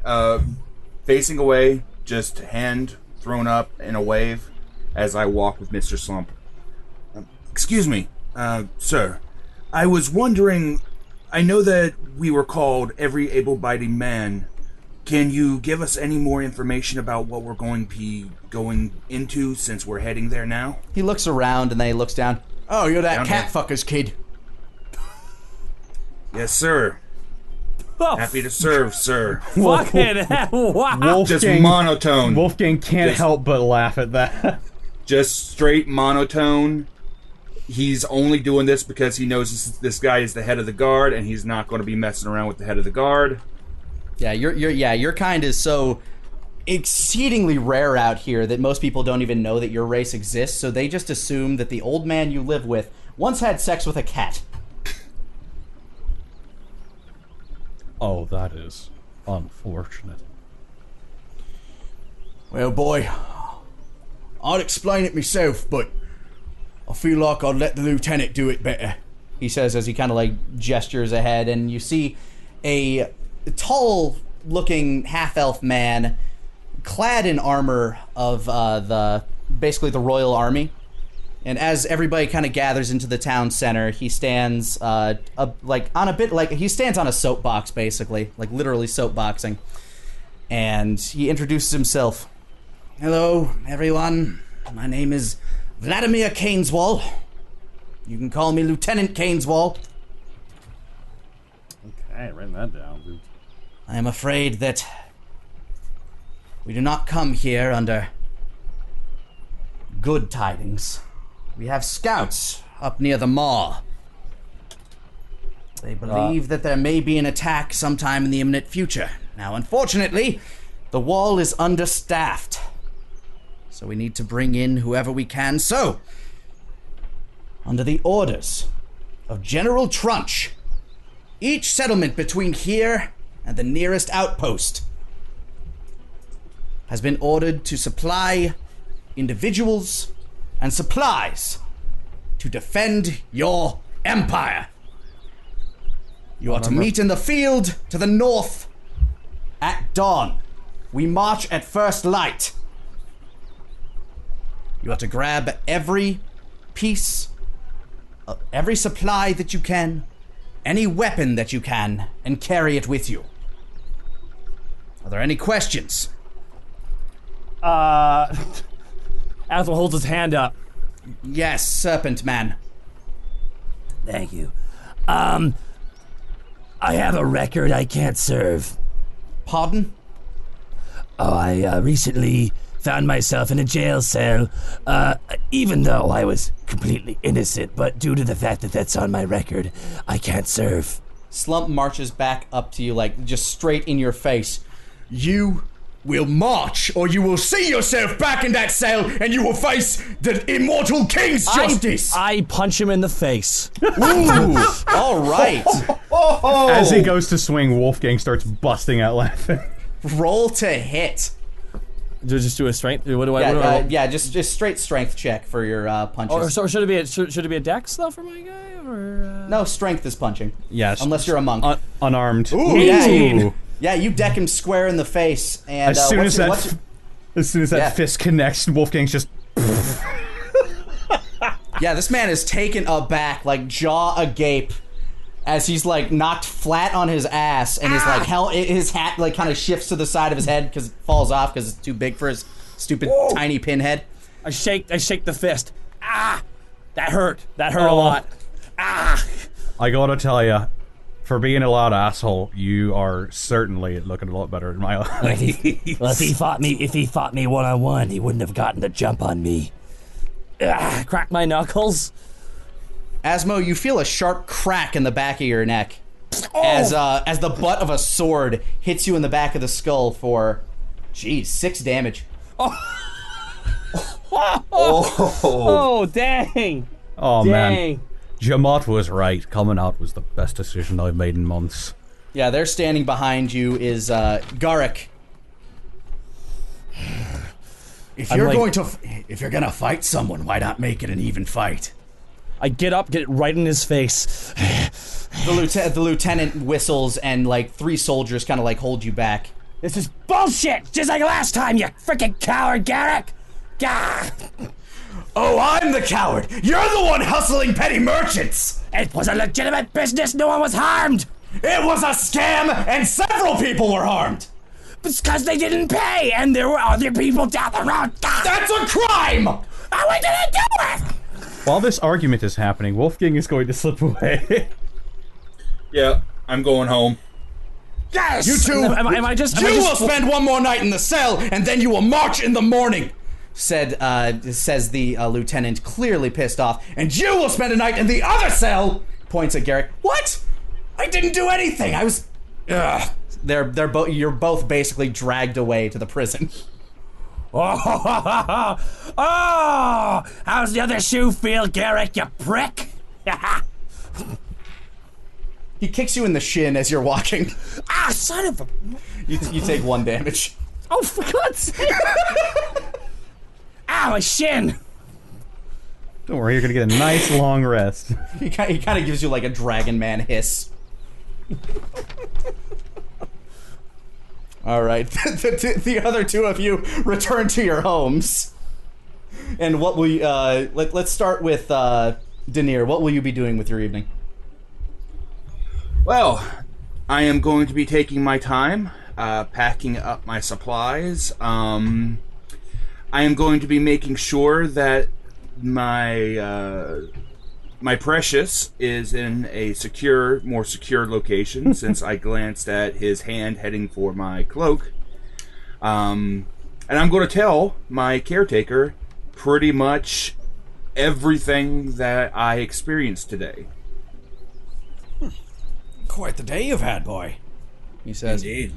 facing away, just hand thrown up in a wave as I walk with Mr. Slump. Excuse me, sir. I was wondering, I know that we were called Every Able-Bodied Man. Can you give us any more information about what we're going to be going into since we're heading there now? He looks around and then he looks down. Oh, you're that cat fucker's kid. Yes, sir. Oh, happy to serve, sir. Fucking wow. Just monotone. Wolfgang can't help but laugh at that. Just straight monotone. He's only doing this because he knows this guy is the head of the guard, and he's not going to be messing around with the head of the guard. Yeah, your kind is so exceedingly rare out here that most people don't even know that your race exists, so they just assume that the old man you live with once had sex with a cat. Oh, that is unfortunate. Well, boy, I'd explain it myself, but I feel like I'd let the lieutenant do it better, he says as he kind of like gestures ahead, and you see a tall-looking half-elf man clad in armor of basically the royal army. And as everybody kind of gathers into the town center, he stands he stands on a soapbox, basically, like literally soapboxing. And he introduces himself. Hello, everyone. My name is Vladimir Caneswall. You can call me Lieutenant Caneswall. Okay, write that down, dude. I am afraid that we do not come here under good tidings. We have scouts up near the maw. They believe that there may be an attack sometime in the imminent future. Now, unfortunately, the wall is understaffed. So we need to bring in whoever we can. So, under the orders of General Trunch, each settlement between here and the nearest outpost has been ordered to supply individuals and supplies to defend your empire. You are to meet in the field to the north at dawn. We march at first light. You are to grab every piece, every supply that you can, any weapon that you can, and carry it with you. Are there any questions? Athel holds his hand up. Yes, Serpent Man. Thank you. I have a record I can't serve. Pardon? Oh, I recently found myself in a jail cell, even though I was completely innocent, but due to the fact that that's on my record, I can't serve. Slump marches back up to you, like, just straight in your face. You will march, or you will see yourself back in that cell, and you will face the immortal king's justice! I punch him in the face. Ooh, all right. As he goes to swing, Wolfgang starts busting out laughing. Roll to hit. Just do a strength. What do I roll? Yeah, just straight strength check for your punches. Or so should it be a dex though for my guy, or No, strength is punching. Yes. Unless you're a monk. Unarmed. Ooh, 18. Yeah. Yeah, you deck him square in the face, and As soon as that fist connects, Wolfgang's just. Yeah, this man is taken aback, like jaw agape, as he's like knocked flat on his ass, and his hat like kind of shifts to the side of his head because it falls off because it's too big for his stupid tiny pinhead. I shake the fist. Ah, that hurt. That hurt a lot. Ah. I gotta tell you, for being a loud asshole, you are certainly looking a lot better in my eyes. Well, if he fought me one-on-one, he wouldn't have gotten the jump on me. crack my knuckles. Asmo, you feel a sharp crack in the back of your neck as the butt of a sword hits you in the back of the skull for, 6 damage. Oh, dang. Oh, Dang. man. Jamot was right. Coming out was the best decision I've made in months. Yeah, there standing behind you is Garrick. If you're gonna fight someone, why not make it an even fight? I get up, get it right in his face. The lieutenant whistles, and like 3 soldiers kind of like hold you back. This is bullshit, just like last time, you freaking coward, Garrick. Gah! Oh, I'm the coward. You're the one hustling petty merchants. It was a legitimate business. No one was harmed. It was a scam, and several people were harmed. It's because they didn't pay, and there were other people down the road. Gah! That's a crime. I didn't do it. While this argument is happening, Wolfgang is going to slip away. Yeah, I'm going home. Yes! You two, Am I just will spend one more night in the cell, and then you will march in the morning, says the lieutenant, clearly pissed off. And you will spend a night in the other cell, points at Garrick. What? I didn't do anything. I was... Ugh. You're both basically dragged away to the prison. Oh, how's the other shoe feel, Garrick, you prick? He kicks you in the shin as you're walking. Ah, son of a... You take 1 damage. Oh, for God's sake. Ow, my shin. Don't worry, you're going to get a nice long rest. He kind of gives you like a Dragon Man hiss. All right, the other 2 of you return to your homes. And what will you, let's start with Denier. What will you be doing with your evening? Well, I am going to be taking my time, packing up my supplies. I am going to be making sure that my precious is in a more secure location, since I glanced at his hand heading for my cloak. And I'm going to tell my caretaker pretty much everything that I experienced today. Quite the day you've had, boy, he says. Indeed.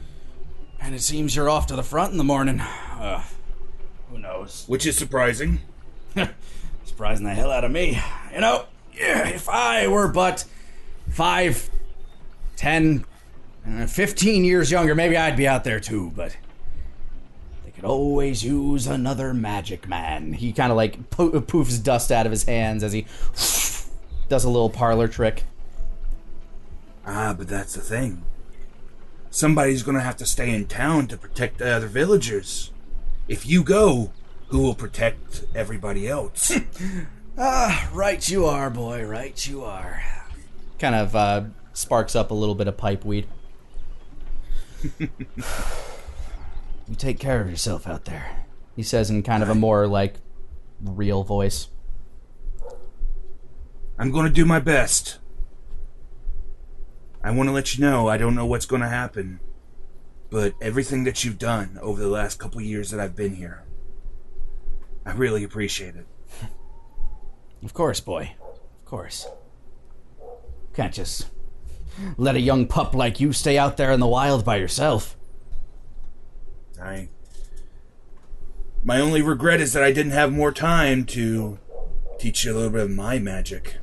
And it seems you're off to the front in the morning. Who knows? Which is surprising. Surprising the hell out of me. You know, if I were but 5, 10, 15 years younger, maybe I'd be out there too, but they could always use another magic man. He kind of like poofs dust out of his hands as he does a little parlor trick. Ah, but that's the thing. Somebody's gonna have to stay in town to protect the other villagers. If you go, who will protect everybody else? Right you are, boy, right you are. Kind of sparks up a little bit of pipe weed. You take care of yourself out there, he says in kind of a more, like, real voice. I'm gonna do my best. I want to let you know I don't know what's going to happen, but everything that you've done over the last couple years that I've been here, I really appreciate it. Of course, boy. Of course. Can't just let a young pup like you stay out there in the wild by yourself. My only regret is that I didn't have more time to teach you a little bit of my magic.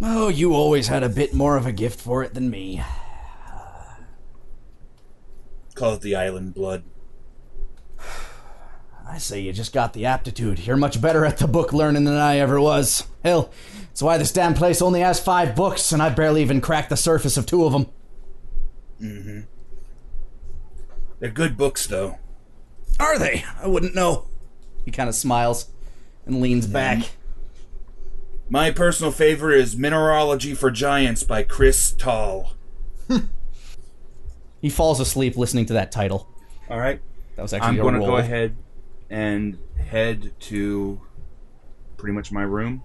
Oh, you always had a bit more of a gift for it than me. Call it the island blood. I say you just got the aptitude. You're much better at the book learning than I ever was. Hell, that's why this damn place only has 5 books, and I barely even cracked the surface of 2 of them. Mm-hmm. They're good books, though. Are they? I wouldn't know. He kind of smiles and leans back. My personal favorite is Mineralogy for Giants by Chris Tall. He falls asleep listening to that title. All right. That was actually I'm going to go ahead and head to pretty much my room,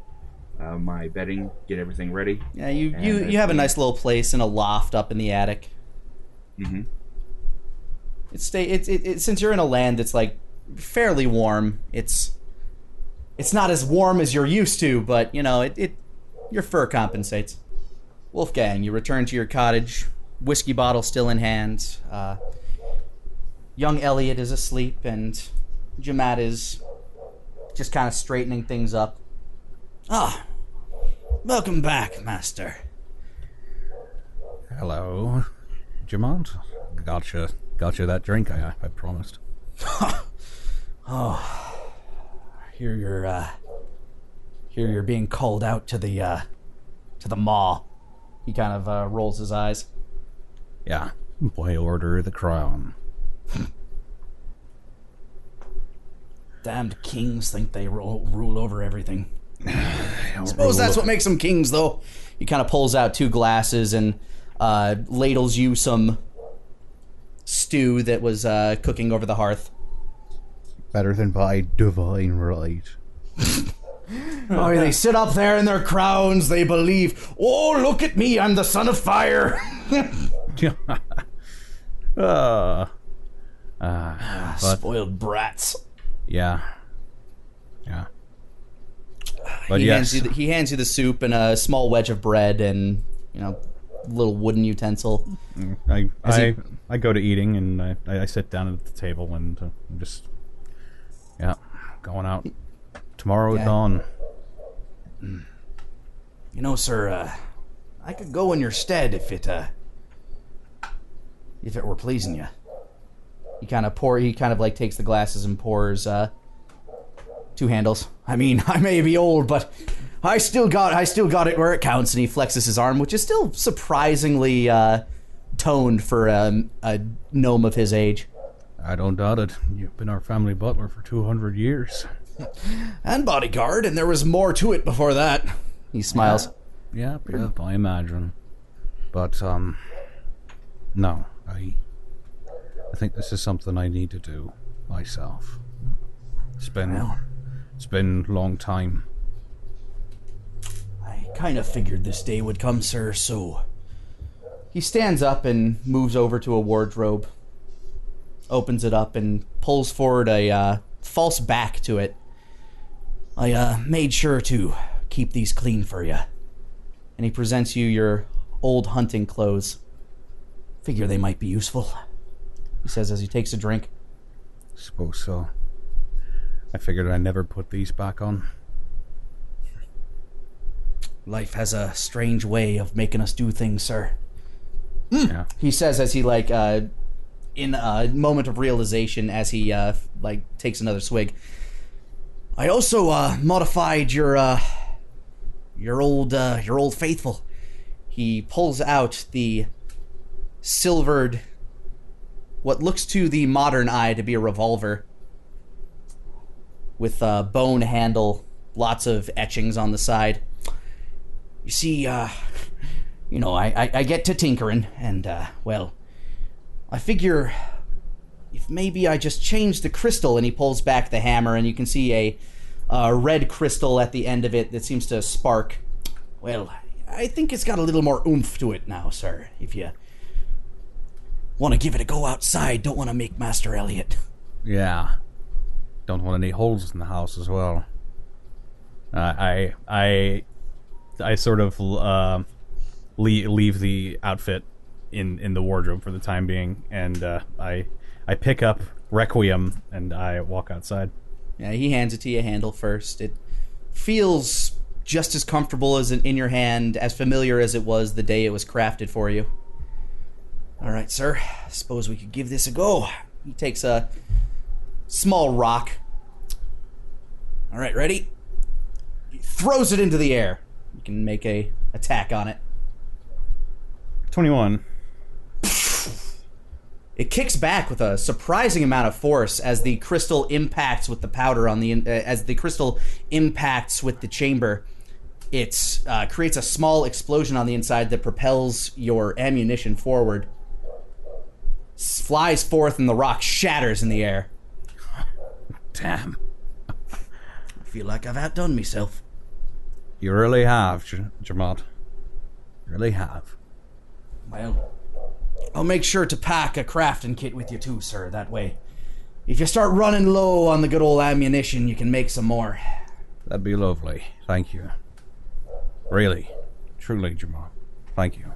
my bedding, get everything ready. Yeah, you have a nice little place in a loft up in the attic. Mm-hmm. Since you're in a land that's like fairly warm, It's not as warm as you're used to, but, you know, your fur compensates. Wolfgang, you return to your cottage, whiskey bottle still in hand. Young Elliot is asleep, and Jamat is just kind of straightening things up. Ah, welcome back, Master. Hello, Jamont. Got you that drink I promised. Oh, hear you're being called out to the maw. He kind of rolls his eyes. Yeah, by order of the crown. Damned kings think they rule over everything. I suppose that's what makes them kings, though. He kind of pulls out 2 glasses and ladles you some stew that was cooking over the hearth. Better than by divine right. Oh, they sit up there in their crowns, they believe, oh, look at me, I'm the son of fire. But, spoiled brats. Yeah. But he hands you the soup and a small wedge of bread and, you know, a little wooden utensil. I go to eating and I sit down at the table and just going out tomorrow at dawn. You know, sir, I could go in your stead if it were pleasing you. He kind of like takes the glasses and pours 2 handles. I mean, I may be old, but I still got it where it counts. And he flexes his arm, which is still surprisingly toned for a gnome of his age. I don't doubt it. You've been our family butler for 200 years. And bodyguard, and there was more to it before that. He smiles. Yeah, I imagine. But, no, I think this is something I need to do myself. It's been a long time. I kind of figured this day would come, sir, so... He stands up and moves over to a wardrobe, opens it up, and pulls forward a false back to it. I made sure to keep these clean for you. And he presents you your old hunting clothes. Figure they might be useful, he says as he takes a drink. Suppose so. I figured I'd never put these back on. Life has a strange way of making us do things, sir. Yeah. He says as he, like, in a moment of realization, as he, takes another swig. I also, modified your old faithful. He pulls out the silvered, what looks to the modern eye to be a revolver, with a bone handle, lots of etchings on the side. You see, I get to tinkering, and, I figure if maybe I just change the crystal, and he pulls back the hammer, and you can see a red crystal at the end of it that seems to spark. Well, I think it's got a little more oomph to it now, sir, if you want to give it a go outside, don't want to make Master Elliot. Yeah. Don't want any holes in the house as well. I sort of leave the outfit in the wardrobe for the time being, and I pick up Requiem and I walk outside. Yeah, he hands it to you handle first. It feels just as comfortable as in your hand, as familiar as it was the day it was crafted for you. All right, sir. Suppose we could give this a go. He takes a small rock. All right, ready? He throws it into the air. You can make a attack on it. 21. It kicks back with a surprising amount of force as the crystal impacts with the powder on the as the crystal impacts with the chamber. It creates a small explosion on the inside that propels your ammunition forward. Flies forth and the rock shatters in the air. Damn. I feel like I've outdone myself. You really have, Jamad. Really have. Well, I'll make sure to pack a crafting kit with you too, sir. That way, if you start running low on the good old ammunition, you can make some more. That'd be lovely. Thank you. Really, truly, Jamal. Thank you.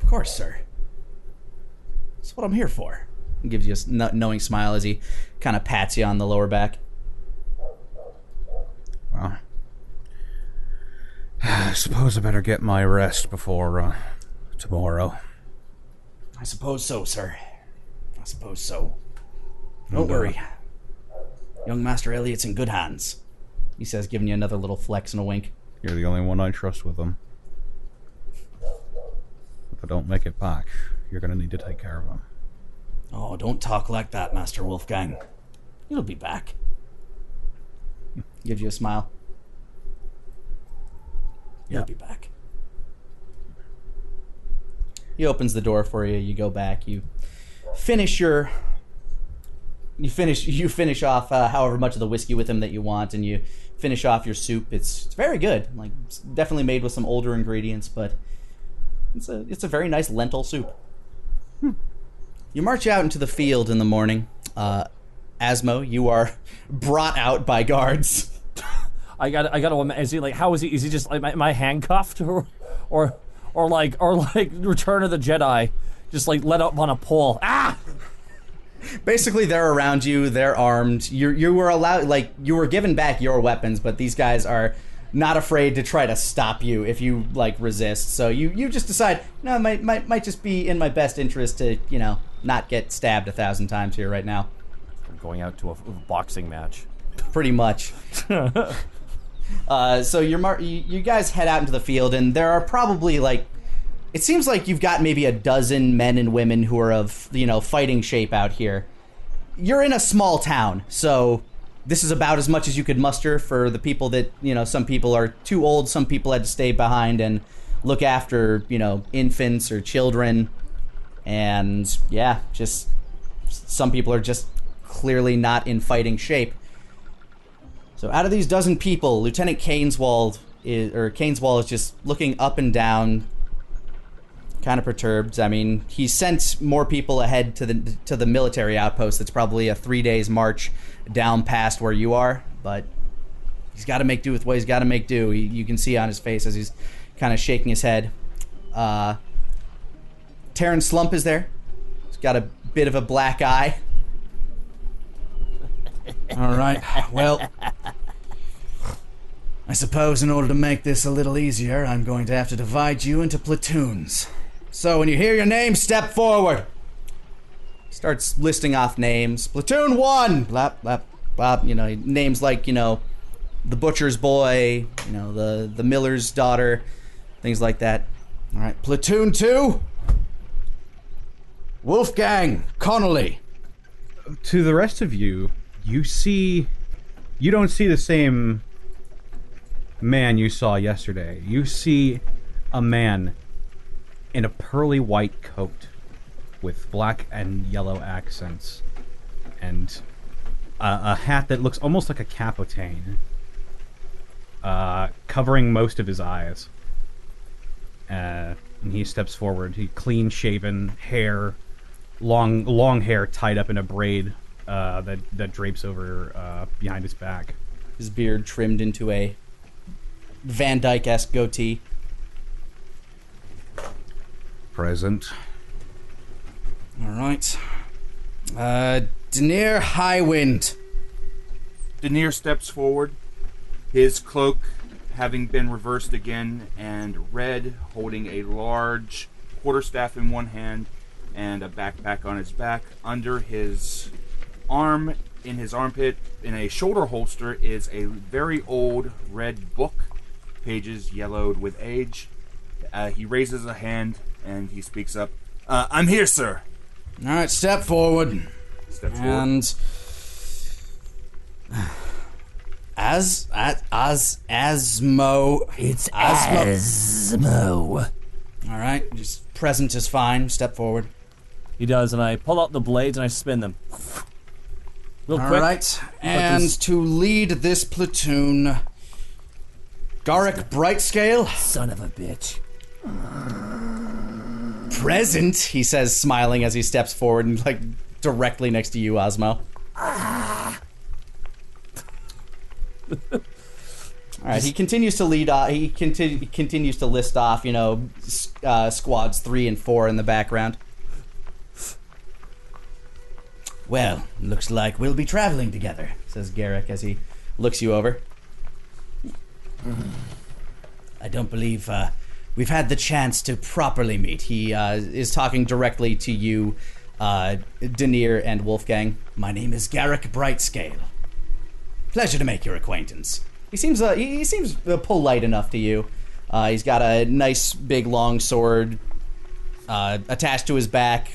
Of course, sir. That's what I'm here for. He gives you a knowing smile as he kind of pats you on the lower back. Well, I suppose I better get my rest before tomorrow. I suppose so, sir. I suppose so. Don't worry. Young Master Elliot's in good hands, he says, giving you another little flex and a wink. You're the only one I trust with them. If I don't make it back, you're going to need to take care of them. Oh, don't talk like that, Master Wolfgang. You'll be back. Gives you a smile. You'll be back. He opens the door for you. You go back. You finish off however much of the whiskey with him that you want, and you finish off your soup. It's very good. Like, it's definitely made with some older ingredients, but it's a very nice lentil soup. You march out into the field in the morning. Asmo, you are brought out by guards. I gotta. Is he like? How is he? Is he just like? Am I handcuffed or like Return of the Jedi? Just like let up on a pole. Ah! Basically, they're around you. They're armed. You were allowed, like, you were given back your weapons, but these guys are not afraid to try to stop you if you like resist. So you just decide, no, it might just be in my best interest to, you know, not get stabbed 1,000 times here right now. I'm going out to a boxing match. Pretty much. So you guys head out into the field, and there are probably, like, it seems like you've got maybe a dozen men and women who are of, you know, fighting shape out here. You're in a small town, so this is about as much as you could muster for the people that, you know, some people are too old, some people had to stay behind and look after, you know, infants or children. And, yeah, just some people are just clearly not in fighting shape. So out of these dozen people, Lieutenant Caneswald is just looking up and down, kind of perturbed. I mean, he sent more people ahead to the military outpost. That's probably a 3 days march down past where you are, but he's got to make do with what he's got to make do. You can see on his face as he's kind of shaking his head. Terran Slump is there. He's got a bit of a black eye. All right, well, I suppose in order to make this a little easier, I'm going to have to divide you into platoons. So when you hear your name, step forward. Starts listing off names. Platoon 1! Blap, blap, blap. You know, names like, you know, the butcher's boy, you know, the miller's daughter, things like that. All right, Platoon 2. Wolfgang Connolly. To the rest of you, you don't see the same man you saw yesterday. You see a man in a pearly white coat with black and yellow accents and a hat that looks almost like a capotane, covering most of his eyes. And he steps forward. He clean-shaven hair, long hair tied up in a braid that drapes over behind his back. His beard trimmed into a Van Dyke-esque goatee. Present. All right. Denier Highwind. Denier steps forward, his cloak having been reversed again, and Red holding a large quarterstaff in one hand and a backpack on his back. Under his arm, in his armpit, in a shoulder holster, is a very old red book, pages yellowed with age. He raises a hand and he speaks up. I'm here, sir. All right, step forward. Steps forward. And Asmo. It's Asmo. All right, just present is fine. Step forward. He does, and I pull out the blades and I spin them. Real All quick. right, and to lead this platoon, Garrick Brightscale. Son of a bitch. Present, he says, smiling as he steps forward and, like, directly next to you, Osmo. All right, he continues to lead. He continues to list off, squads 3 and 4 in the background. Well, looks like we'll be traveling together, says Garrick as he looks you over. I don't believe we've had the chance to properly meet. He is talking directly to you, Denier and Wolfgang. My name is Garrick Brightscale. Pleasure to make your acquaintance. He seems polite enough to you. He's got a nice big long sword attached to his back,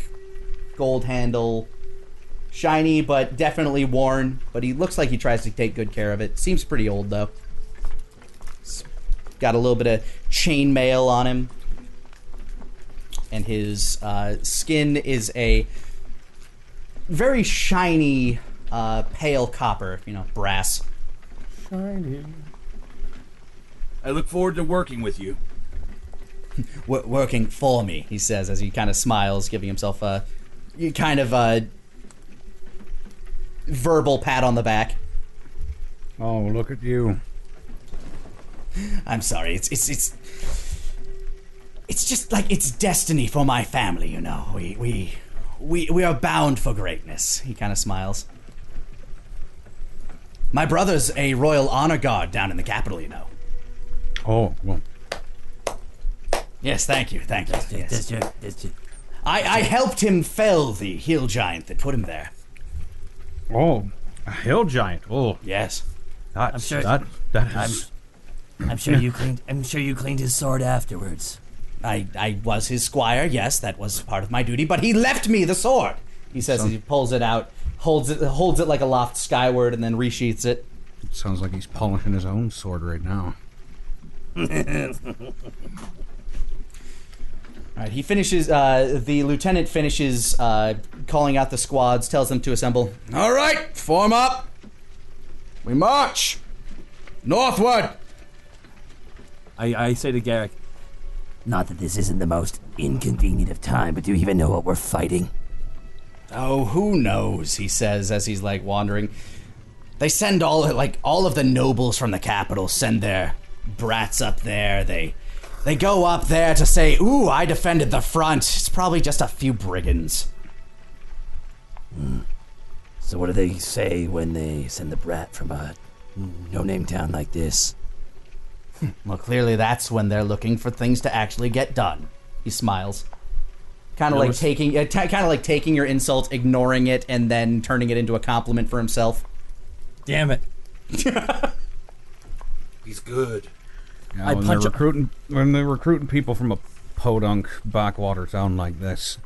gold handle, shiny but definitely worn. But he looks like he tries to take good care of it. Seems pretty old though. He's got a little bit of chainmail on him, and his skin is a very shiny, pale copper. Brass. Shiny. I look forward to working with you. Working for me, he says as he kind of smiles, giving himself a kind of verbal pat on the back. Oh, look at you. I'm sorry. It's just like it's destiny for my family, We are bound for greatness. He kind of smiles. My brother's a Royal Honor Guard down in the capital, Oh, well. Yes, thank you. Yes. That's your, I helped him fell the hill giant that put him there. Oh, a hill giant. Oh, Yes. I'm sure- that is... I'm sure you cleaned his sword afterwards. I was his squire, yes, that was part of my duty, but he left me the sword, he says as he pulls it out, holds it like aloft skyward, and then resheaths it. Sounds like he's polishing his own sword right now. Alright, he finishes, the lieutenant finishes calling out the squads, tells them to assemble. Alright, form up. We march. Northward. I say to Garrick, Not that this isn't the most inconvenient of time, but do you even know what we're fighting? Oh, who knows, he says as he's wandering. They send all of the nobles from the capital send their brats up there. They go up there to say, ooh, I defended the front. It's probably just a few brigands. So what do they say when they send the brat from a no-name town like this? Well, clearly that's when they're looking for things to actually get done. He smiles. Kind of taking your insult, ignoring it, and then turning it into a compliment for himself. damn it. He's good. Yeah, when they're recruiting people from a podunk backwater town like this,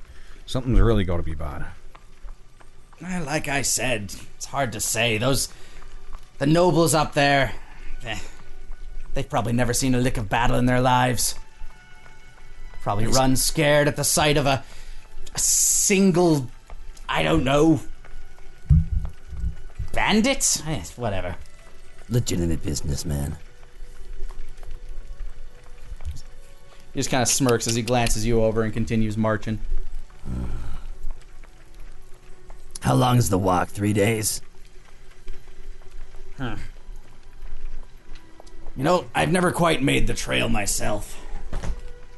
something's really got to be bad. Well, like I said, it's hard to say. The nobles up there, they've probably never seen a lick of battle in their lives. Probably run scared at the sight of a single, I don't know, bandit? Whatever. Legitimate businessman. He just kind of smirks as he glances you over and continues marching. How long is the walk? 3 days? I've never quite made the trail myself.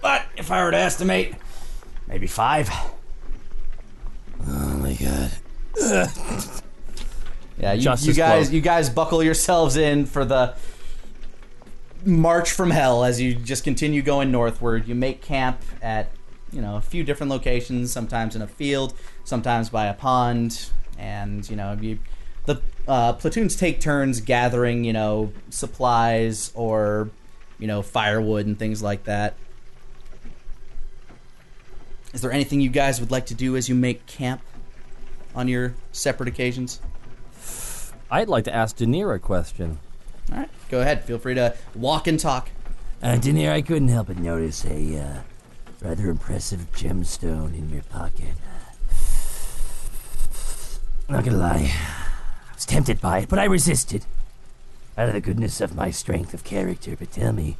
But if I were to estimate, maybe 5. Oh my god. Yeah, you guys buckle yourselves in for the march from hell as you just continue going northward. You make camp at, a few different locations, sometimes in a field, sometimes by a pond, and, the platoons take turns gathering, supplies or, firewood and things like that. Is there anything you guys would like to do as you make camp on your separate occasions? I'd like to ask Denier a question. All right, go ahead. Feel free to walk and talk. Denier, I couldn't help but notice a rather impressive gemstone in your pocket. Not gonna lie, I was tempted by it, but I resisted. Out of the goodness of my strength of character, but tell me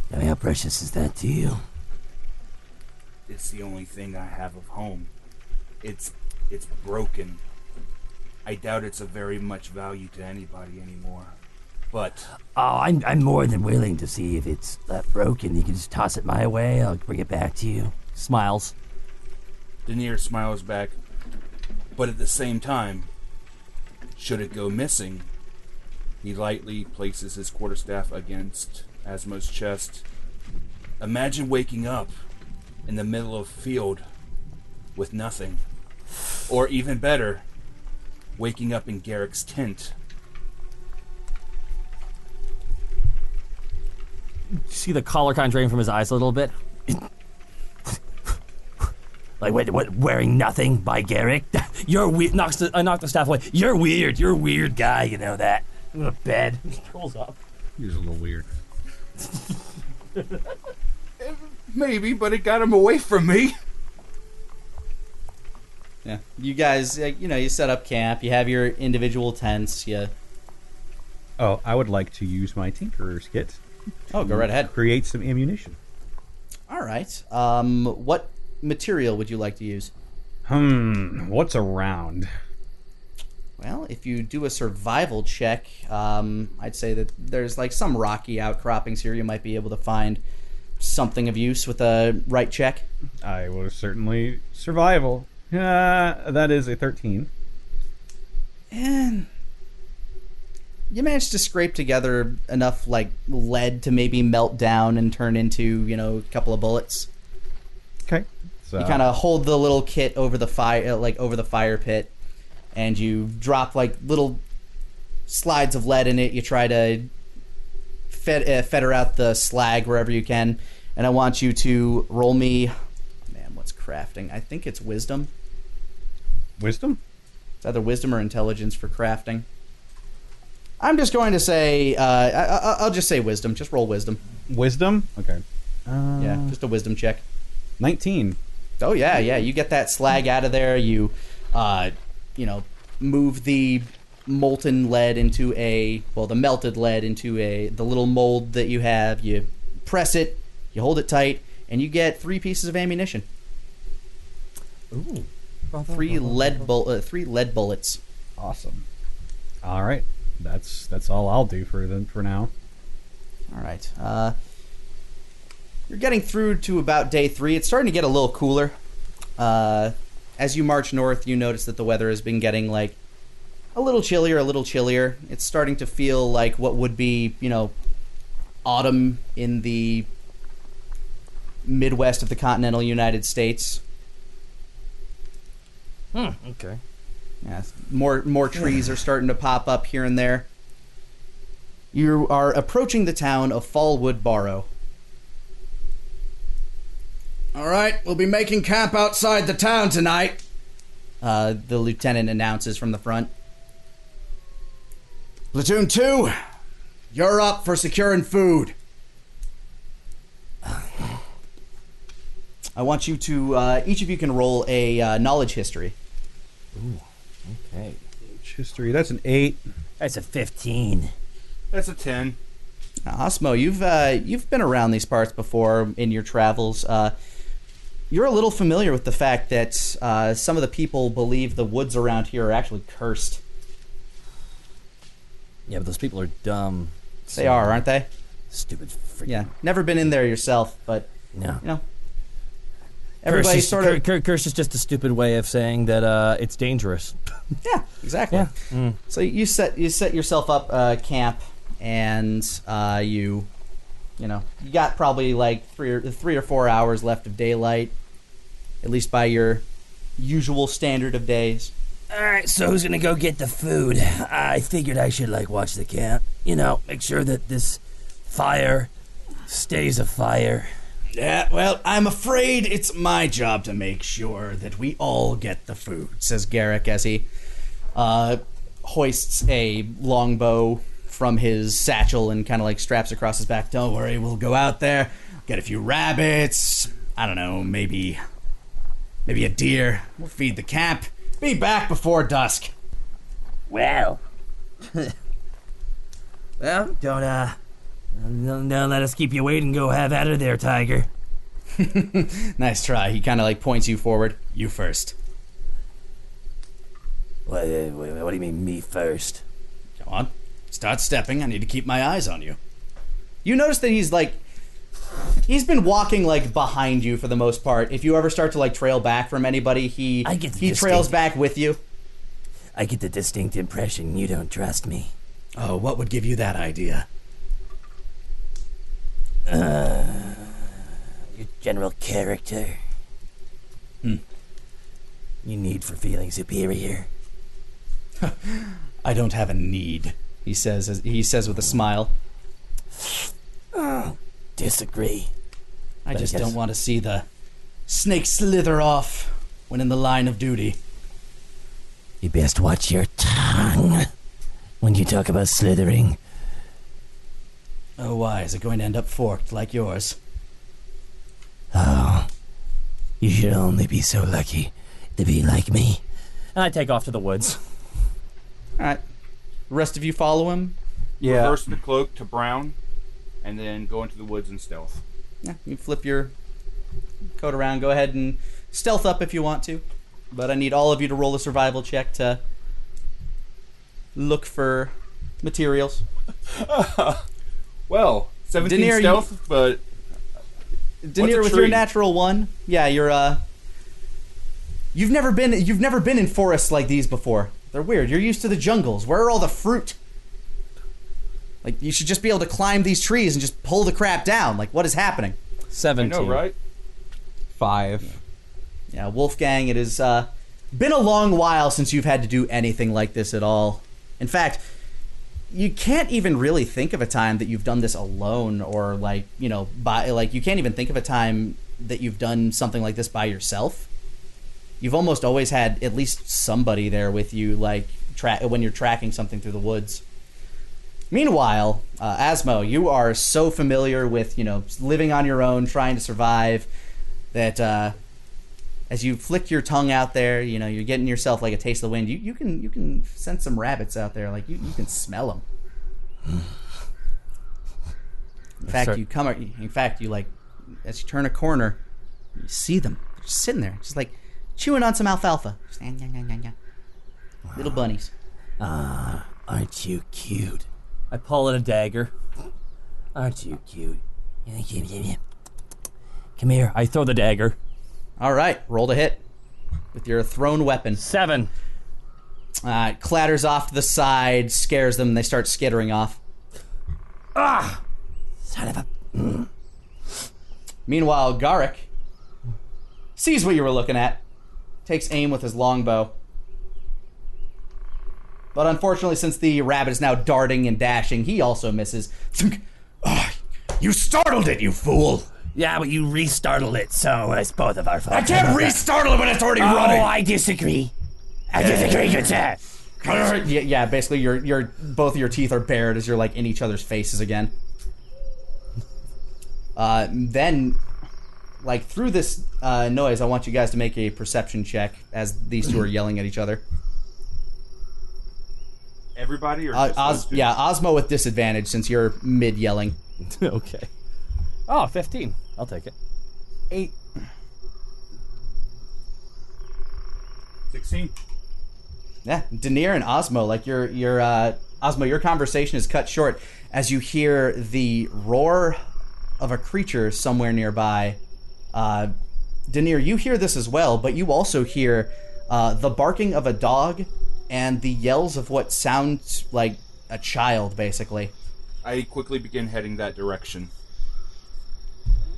how precious is that to you? It's the only thing I have of home. It's broken. I doubt it's of very much value to anybody anymore. But Oh, I'm more than willing to see if it's broken. You can just toss it my way. I'll bring it back to you. Smiles. Denier smiles back. But at the same time, should it go missing, he lightly places his quarterstaff against Asmo's chest. Imagine waking up in the middle of a field with nothing. Or even better, waking up in Garrick's tent. You see the color kind of drain from his eyes a little bit. Like, what, wearing nothing by Garrick? You're weird. I knocked the staff away. You're weird. You're a weird guy, you know that. I'm going to bed. Rolls up. He was a little weird. Maybe, but it got him away from me. Yeah. You guys, you set up camp. You have your individual tents. You... Oh, I would like to use my Tinkerer's kit. Oh, go right ahead. Create some ammunition. All right. What material would you like to use? What's around? Well, if you do a survival check, I'd say that there's like some rocky outcroppings here. You might be able to find something of use with a right check. I will certainly survival. That is a 13. And you managed to scrape together enough like lead to maybe melt down and turn into, a couple of bullets. Okay. So You kind of hold the little kit over the fire, over the fire pit, and you drop like little slides of lead in it. You try to feather out the slag wherever you can, and I want you to roll me. Man, what's crafting? I think it's wisdom. Wisdom? It's either wisdom or intelligence for crafting. I'm just going to say, I'll just say wisdom. Just roll wisdom. Wisdom? Okay. Yeah, just a wisdom check. 19. Oh yeah. You get that slag out of there. You, move the molten lead into the melted lead into the little mold that you have. You press it, you hold it tight, and you get 3 pieces of ammunition. Ooh. 3 lead bullets. Awesome. All right. That's all I'll do for now. All right. You're getting through to about day 3. It's starting to get a little cooler. As you march north, you notice that the weather has been getting like a little chillier. It's starting to feel like what would be, autumn in the Midwest of the continental United States. Okay. Yeah, more trees are starting to pop up here and there. You are approaching the town of Fallwood Barrow. All right, we'll be making camp outside the town tonight. The lieutenant announces from the front. Platoon 2, you're up for securing food. I want you to, each of you can roll a knowledge history. Ooh, okay. History, that's an 8. That's a 15. That's a 10. Now, Osmo, you've been around these parts before in your travels. You're a little familiar with the fact that some of the people believe the woods around here are actually cursed. Yeah, but those people are dumb. They are, aren't they? Stupid freaking... Yeah, never been in there yourself, but, No. Everybody Curse is just a stupid way of saying that it's dangerous. Yeah, exactly. Yeah. Mm. So you set yourself up camp, and you got probably like 3 or 4 hours left of daylight, at least by your usual standard of days. Alright, so who's gonna go get the food? I figured I should, watch the camp. Make sure that this fire stays a fire. Yeah, well, I'm afraid it's my job to make sure that we all get the food, says Garrick as he hoists a longbow from his satchel and kind of straps across his back. Don't worry, we'll go out there, get a few rabbits, I don't know, maybe a deer. We'll feed the camp, be back before dusk. Well, don't let us keep you waiting. Go have at it there, Tiger. Nice try. He kind of points you forward. You first. What do you mean, me first? Come on. Start stepping. I need to keep my eyes on you. You notice that he's been walking like behind you for the most part. If you ever start to like trail back from anybody, he trails back with you. I get the distinct impression you don't trust me. Oh, what would give you that idea? Your general character. You need for feeling superior. I don't have a need, he says with a smile. Disagree. I just don't want to see the snake slither off when in the line of duty. You best watch your tongue when you talk about slithering. Oh, why? Is it going to end up forked like yours? Oh, you should only be so lucky to be like me. And I take off to the woods. Alright. The rest of you follow him? Yeah. Reverse the cloak to brown, and then go into the woods in stealth. Yeah, you flip your coat around. Go ahead and stealth up if you want to. But I need all of you to roll a survival check to look for materials. Well, 17 Denier, stealth, but... Denier, with your natural one, yeah, you're you've never been in forests like these before. They're weird. You're used to the jungles. Where are all the fruit? Like, you should just be able to climb these trees and just pull the crap down. Like, what is happening? 17. I know, right? 5. Yeah, Wolfgang, it has been a long while since you've had to do anything like this at all. In fact, you can't even really think of a time that you've done this alone, or like, you know, you can't even think of a time that you've done something like this by yourself. You've almost always had at least somebody there with you, like when you're tracking something through the woods. Meanwhile, Asmo, you are so familiar with, you know, living on your own, trying to survive, that as you flick your tongue out there, you know, you're getting yourself like a taste of the wind. You can sense some rabbits out there, like you can smell them. In fact, you like, as you turn a corner, you see them. They're just sitting there, just like chewing on some alfalfa. Just, little bunnies. Aren't you cute? I pull in a dagger. Aren't you cute? Come here. I throw the dagger. All right, roll to hit with your thrown weapon. 7. It clatters off to the side, scares them, and they start skittering off. Ah! Son of a... Meanwhile, Garrick sees what you were looking at, takes aim with his longbow. But unfortunately, since the rabbit is now darting and dashing, he also misses. You startled it, you fool! Yeah, but you restartled it, so it's both of our fault. I can't restartle it when it's already running! Oh, I disagree. I disagree, good sir. Yeah, basically, your both of your teeth are bared as you're like in each other's faces again. Then, like through this noise, I want you guys to make a perception check as these two are yelling at each other. Everybody, or just those two? Yeah, Osmo with disadvantage since you're mid yelling. Okay. Oh, 15. I'll take it. 8. 16. Yeah, Denier and Osmo, like your Osmo, your conversation is cut short as you hear the roar of a creature somewhere nearby. Denier, you hear this as well, but you also hear the barking of a dog and the yells of what sounds like a child, basically. I quickly begin heading that direction.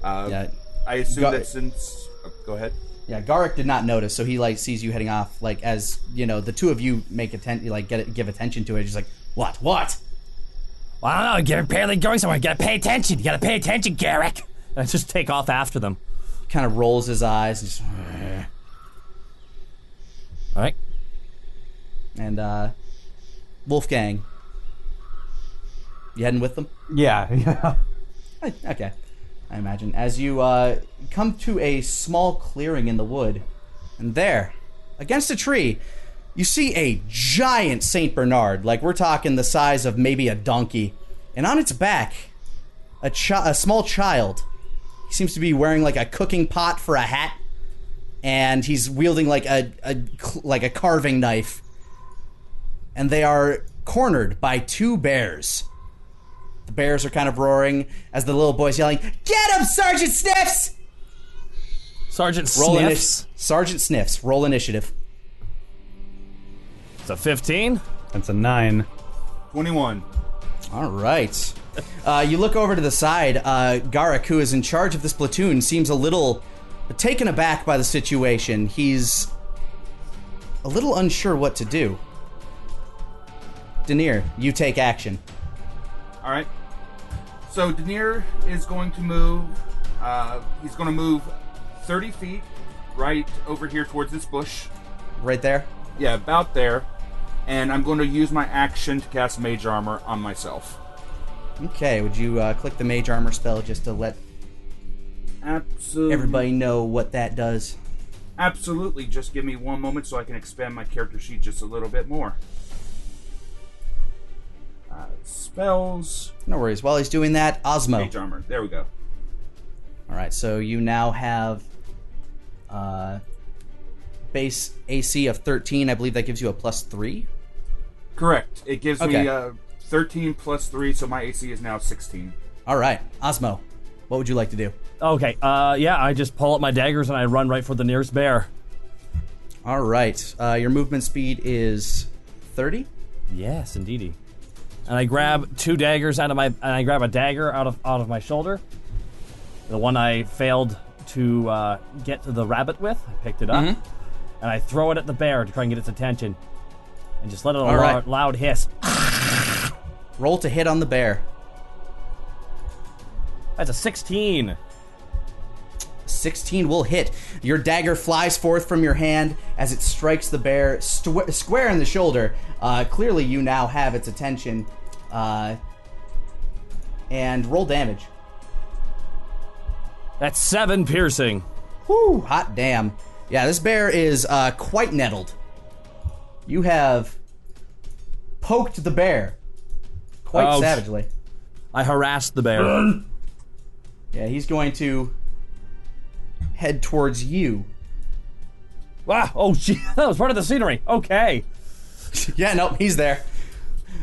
Yeah. I assume that since... go ahead. Yeah, Garrick did not notice, so he like sees you heading off. Like as you know, the two of you make give attention to it. He's like, what? Well, I don't know. You're apparently going somewhere. You gotta pay attention. You gotta pay attention, Garrick. And I just take off after them. Kind of rolls his eyes and just. All right. And Wolfgang, you heading with them? Yeah. Okay. I imagine. As you come to a small clearing in the wood, and there, against a tree, you see a giant Saint Bernard. Like, we're talking the size of maybe a donkey. And on its back, a small child. He seems to be wearing like a cooking pot for a hat, and he's wielding like a carving knife. And they are cornered by 2 bears. The bears are kind of roaring as the little boy's yelling, "Get him, Sergeant Sniffs!" Sergeant Sniffs. Sergeant Sniffs. Roll initiative. It's a 15. That's a 9. 21. All right. You look over to the side. Garrick, who is in charge of this platoon, seems a little taken aback by the situation. He's a little unsure what to do. Denier, you take action. All right. So Denier is going to move. He's going to move 30 feet right over here towards this bush. Right there? Yeah, about there. And I'm going to use my action to cast Mage Armor on myself. Okay, would you click the Mage Armor spell just to let Absolutely. everybody know what that does? Absolutely. Just give me one moment so I can expand my character sheet just a little bit more. Spells. No worries. While he's doing that, Osmo. Mage Armor. There we go. All right, so you now have base AC of 13. I believe that gives you a +3. Correct. It gives Okay. me 13 plus 3, so my AC is now 16. All right, Osmo, what would you like to do? Okay, yeah, I just pull up my daggers and I run right for the nearest bear. All right, your movement speed is 30. Yes, indeedy. And I grab 2 daggers and I grab a dagger out of my shoulder. The one I failed to get to the rabbit with, I picked it up, and I throw it at the bear to try and get its attention, and just let it right. loud hiss. Roll to hit on the bear. That's a 16. 16 will hit. Your dagger flies forth from your hand as it strikes the bear square in the shoulder. Clearly, you now have its attention. And roll damage. That's 7 piercing. Whew, hot damn. Yeah, this bear is quite nettled. You have poked the bear quite savagely. I harassed the bear. Yeah, he's going to head towards you. Wow, oh gee, that was part of the scenery. Okay. Yeah, nope, he's there.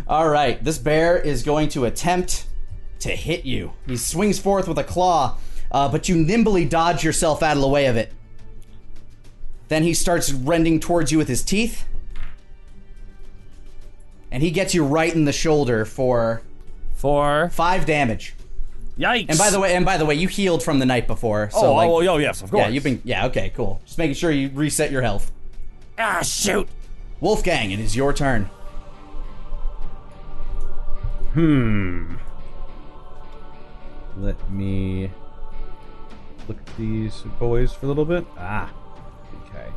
All right, this bear is going to attempt to hit you. He swings forth with a claw, but you nimbly dodge yourself out of the way of it. Then he starts rending towards you with his teeth. And he gets you right in the shoulder for 5 damage. Yikes. And by the way, you healed from the night before. So yes, of course. Yeah, okay, cool. Just making sure you reset your health. Ah, shoot. Wolfgang, it is your turn. Let me look at these boys for a little bit. Okay.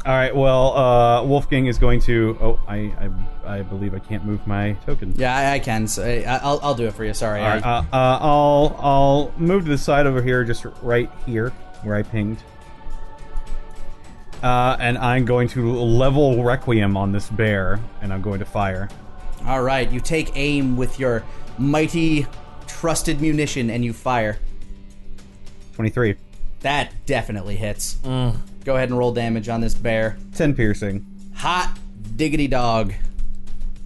All right. Well, Wolfgang is going to. Oh, I believe I can't move my token. Yeah, I can. So I'll do it for you. Sorry. All right, I'll move to the side over here, just right here where I pinged. And I'm going to level Requiem on this bear, and I'm going to fire. All right. You take aim with your mighty, trusted munition, and you fire. 23. That definitely hits. Go ahead and roll damage on this bear. 10 piercing. Hot diggity dog.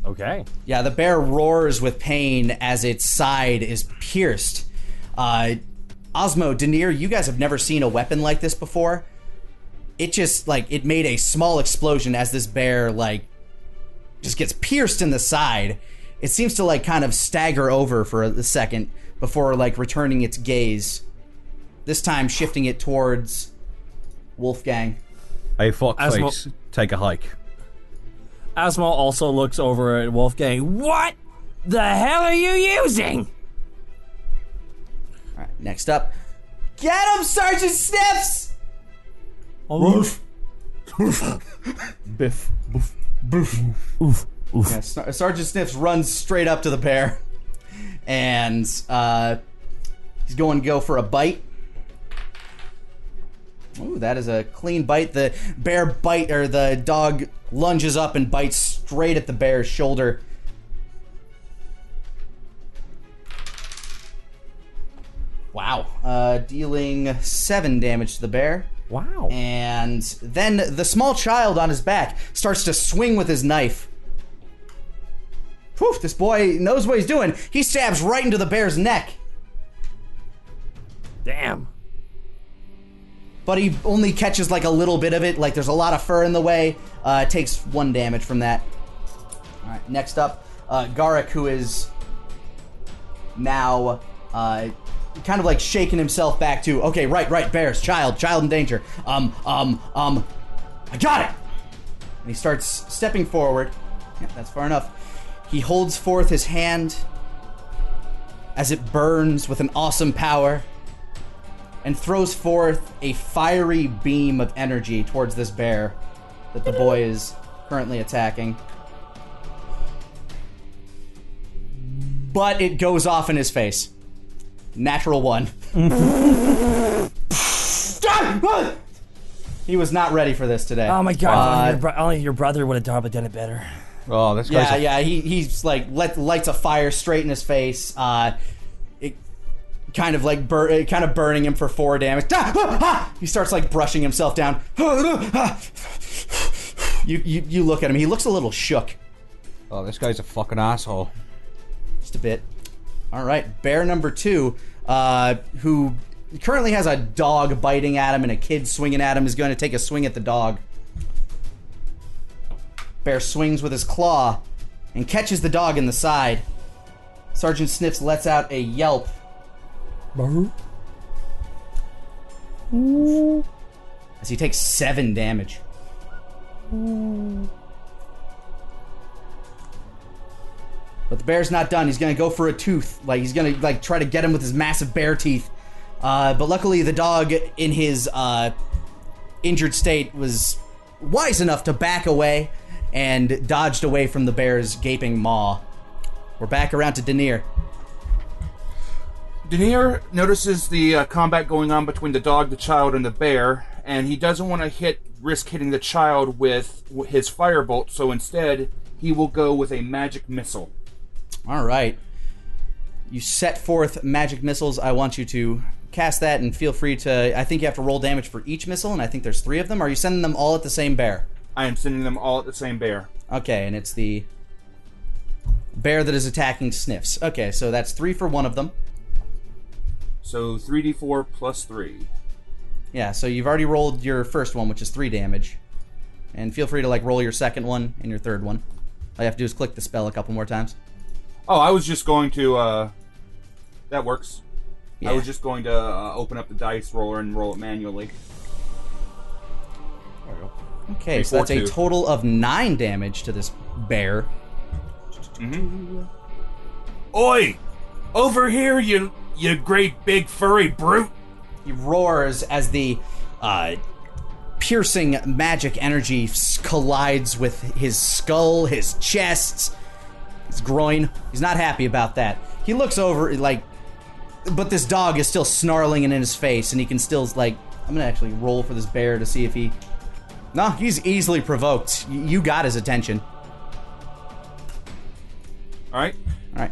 Okay. Yeah, the bear roars with pain as its side is pierced. Osmo, Denier, you guys have never seen a weapon like this before. It just, it made a small explosion as this bear, just gets pierced in the side. It seems to, kind of stagger over for a second before, returning its gaze. This time shifting it towards Wolfgang. Hey, fuckface, take a hike. Asmo also looks over at Wolfgang. What the hell are you using? All right, next up. Get him, Sergeant Sniffs! Oof. Biff. Boof. Boof. Oof. Oof. Yeah, Sergeant Sniffs runs straight up to the bear. And he's going to go for a bite. Ooh, that is a clean bite. The the dog lunges up and bites straight at the bear's shoulder. Wow. Dealing 7 damage to the bear. Wow. And then the small child on his back starts to swing with his knife. Whew, this boy knows what he's doing. He stabs right into the bear's neck. Damn. But he only catches like a little bit of it. Like there's a lot of fur in the way. Takes 1 damage from that. All right, next up, Garrick, who is now kind of like shaking himself back to, okay, right, bears, child in danger. I got it! And he starts stepping forward. Yeah, that's far enough. He holds forth his hand as it burns with an awesome power and throws forth a fiery beam of energy towards this bear that the boy is currently attacking. But it goes off in his face. Natural 1. He was not ready for this today. Oh my god, only your brother would have done it better. Oh, this guy's he's like lights a fire straight in his face. It kind of like burning him for 4 damage. He starts like brushing himself down. You look at him. He looks a little shook. Oh, this guy's a fucking asshole. Just a bit. All right, bear number 2, who currently has a dog biting at him and a kid swinging at him, is going to take a swing at the dog. Bear swings with his claw and catches the dog in the side. Sergeant Sniffs lets out a yelp. As he takes 7 damage. But the bear's not done. He's gonna go for a tooth. Like he's gonna like try to get him with his massive bear teeth. But luckily the dog in his injured state was wise enough to back away and dodged away from the bear's gaping maw. We're back around to Denier. Denier notices the combat going on between the dog, the child, and the bear, and he doesn't want to risk hitting the child with his firebolt, so instead he will go with a magic missile. All right. You set forth magic missiles. I want you to cast that and feel free to... I think you have to roll damage for each missile, and I think there's 3 of them. Are you sending them all at the same bear? I am sending them all at the same bear. Okay, and it's the bear that is attacking Sniffs. Okay, so that's 3 for one of them. So 3d4 plus 3. Yeah, so you've already rolled your first one, which is 3 damage. And feel free to like roll your second one and your third one. All you have to do is click the spell a couple more times. Oh, I was just going to... that works. Yeah. I was just going to open up the dice roller and roll it manually. There we go. Okay, so that's a total of 9 damage to this bear. Mm-hmm. Oi! Over here, you great big furry brute! He roars as the piercing magic energy collides with his skull, his chest, his groin. He's not happy about that. He looks over, like... But this dog is still snarling in his face, and he can still, like... I'm gonna actually roll for this bear to see if he... No, he's easily provoked. You got his attention. Alright. Alright.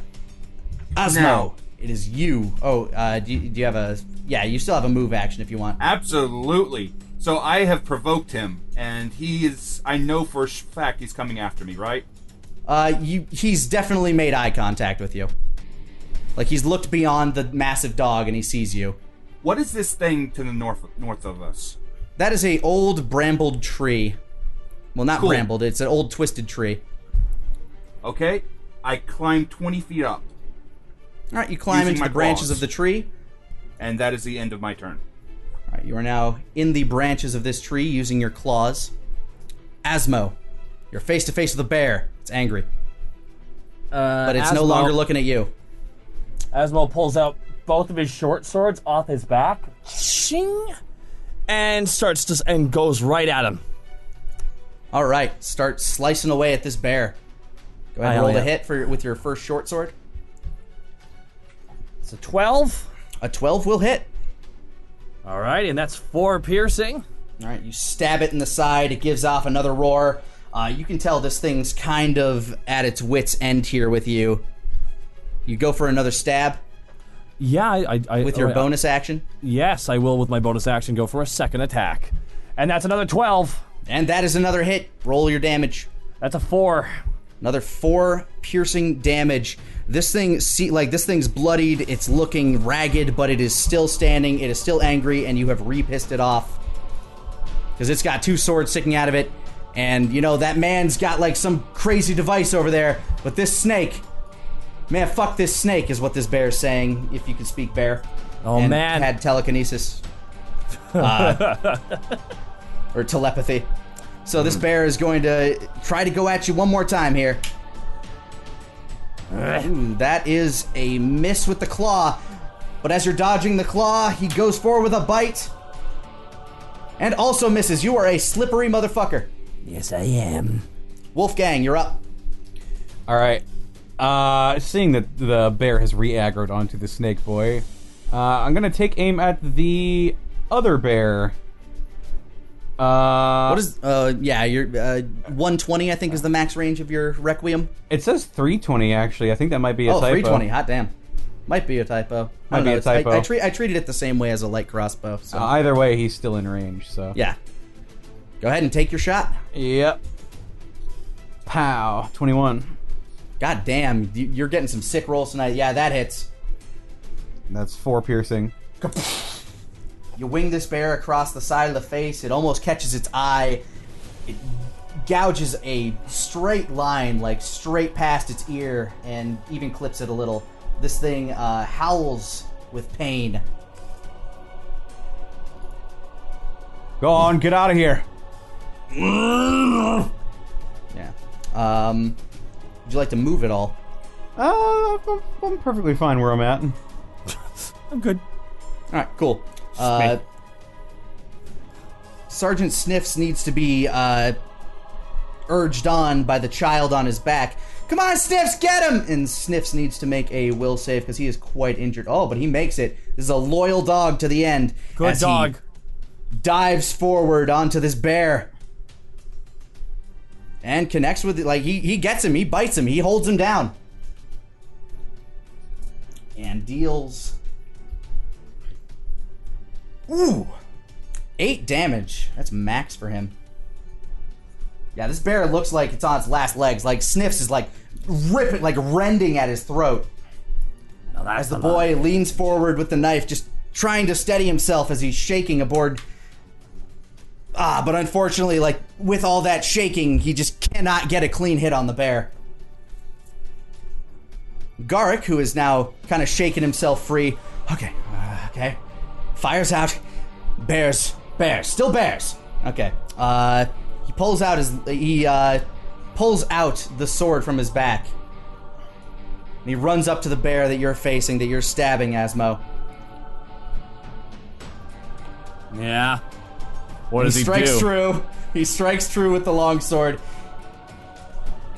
Osmo, Now. it is you. Oh, do you have a... Yeah, you still have a move action if you want. Absolutely. So I have provoked him, and he is... I know for a fact he's coming after me, right? He's definitely made eye contact with you. Like, he's looked beyond the massive dog and he sees you. What is this thing to the north of us? That is a old brambled tree. Well, not Cool. brambled, it's an old twisted tree. Okay. I climb 20 feet up, Alright, you climb Using into my the branches claws. of the tree. and that is the end of my turn. Alright, you are now in the branches of this tree using your claws. Asmo, you're face to face with a bear. It's angry. But it's no longer looking at you. Asmo pulls out both of his short swords off his back, shing, and goes right at him. All right, start slicing away at this bear. Go ahead and roll the hit with your first short sword. It's a 12. A 12 will hit. All right, and that's 4 piercing. All right, you stab it in the side. It gives off another roar. You can tell this thing's kind of at its wit's end here with you. You go for another stab Yeah, with your bonus action. Yes, I will with my bonus action go for a second attack. And that's another 12. And that is another hit. Roll your damage. That's a 4. Another 4 piercing damage. This thing's bloodied. It's looking ragged, but it is still standing. It is still angry, and you have re-pissed it off. Because it's got 2 swords sticking out of it. And, you know, that man's got, like, some crazy device over there. But this snake... Man, fuck this snake is what this bear is saying, if you can speak bear. Oh, and man. Had telekinesis. Or telepathy. So this bear is going to try to go at you one more time here. Ooh, that is a miss with the claw. But as you're dodging the claw, he goes forward with a bite. And also misses. You are a slippery motherfucker. Yes, I am. Wolfgang, you're up. Alright. Seeing that the bear has re-aggroed onto the snake boy, I'm gonna take aim at the other bear. What is, you're, 120 I think is the max range of your Requiem. It says 320 actually. I think that might be a typo. 320, hot damn. Might be a typo. Might be a typo. I treated it the same way as a light crossbow. So. Either way, he's still in range, so. Yeah. Go ahead and take your shot. Yep. Pow. 21. God damn, you're getting some sick rolls tonight. Yeah, that hits. That's 4 piercing. You wing this bear across the side of the face. It almost catches its eye. It gouges a straight line, like straight past its ear, and even clips it a little. This thing howls with pain. Go on, get out of here. Yeah. Would you like to move at all? I'm perfectly fine where I'm at. I'm good. Alright, cool. Sergeant Sniffs needs to be urged on by the child on his back. Come on, Sniffs, get him! And Sniffs needs to make a will save because he is quite injured. Oh, but he makes it. This is a loyal dog to the end. Good dog. He dives forward onto this bear. And connects with it. Like, he gets him. He bites him. He holds him down. And deals... Ooh! 8 damage. That's max for him. Yeah, this bear looks like it's on its last legs. Like, Sniffs is, like, ripping, like, rending at his throat. As the boy leans forward with the knife, just trying to steady himself as he's shaking aboard... but unfortunately, like, with all that shaking, he just cannot get a clean hit on the bear. Garrick, who is now kind of shaking himself free. Okay. Fires out. Bears. Still bears. Okay. He pulls out the sword from his back. And he runs up to the bear that you're facing, that you're stabbing, Asmo. Yeah. What does he do? He strikes true. He strikes true with the longsword.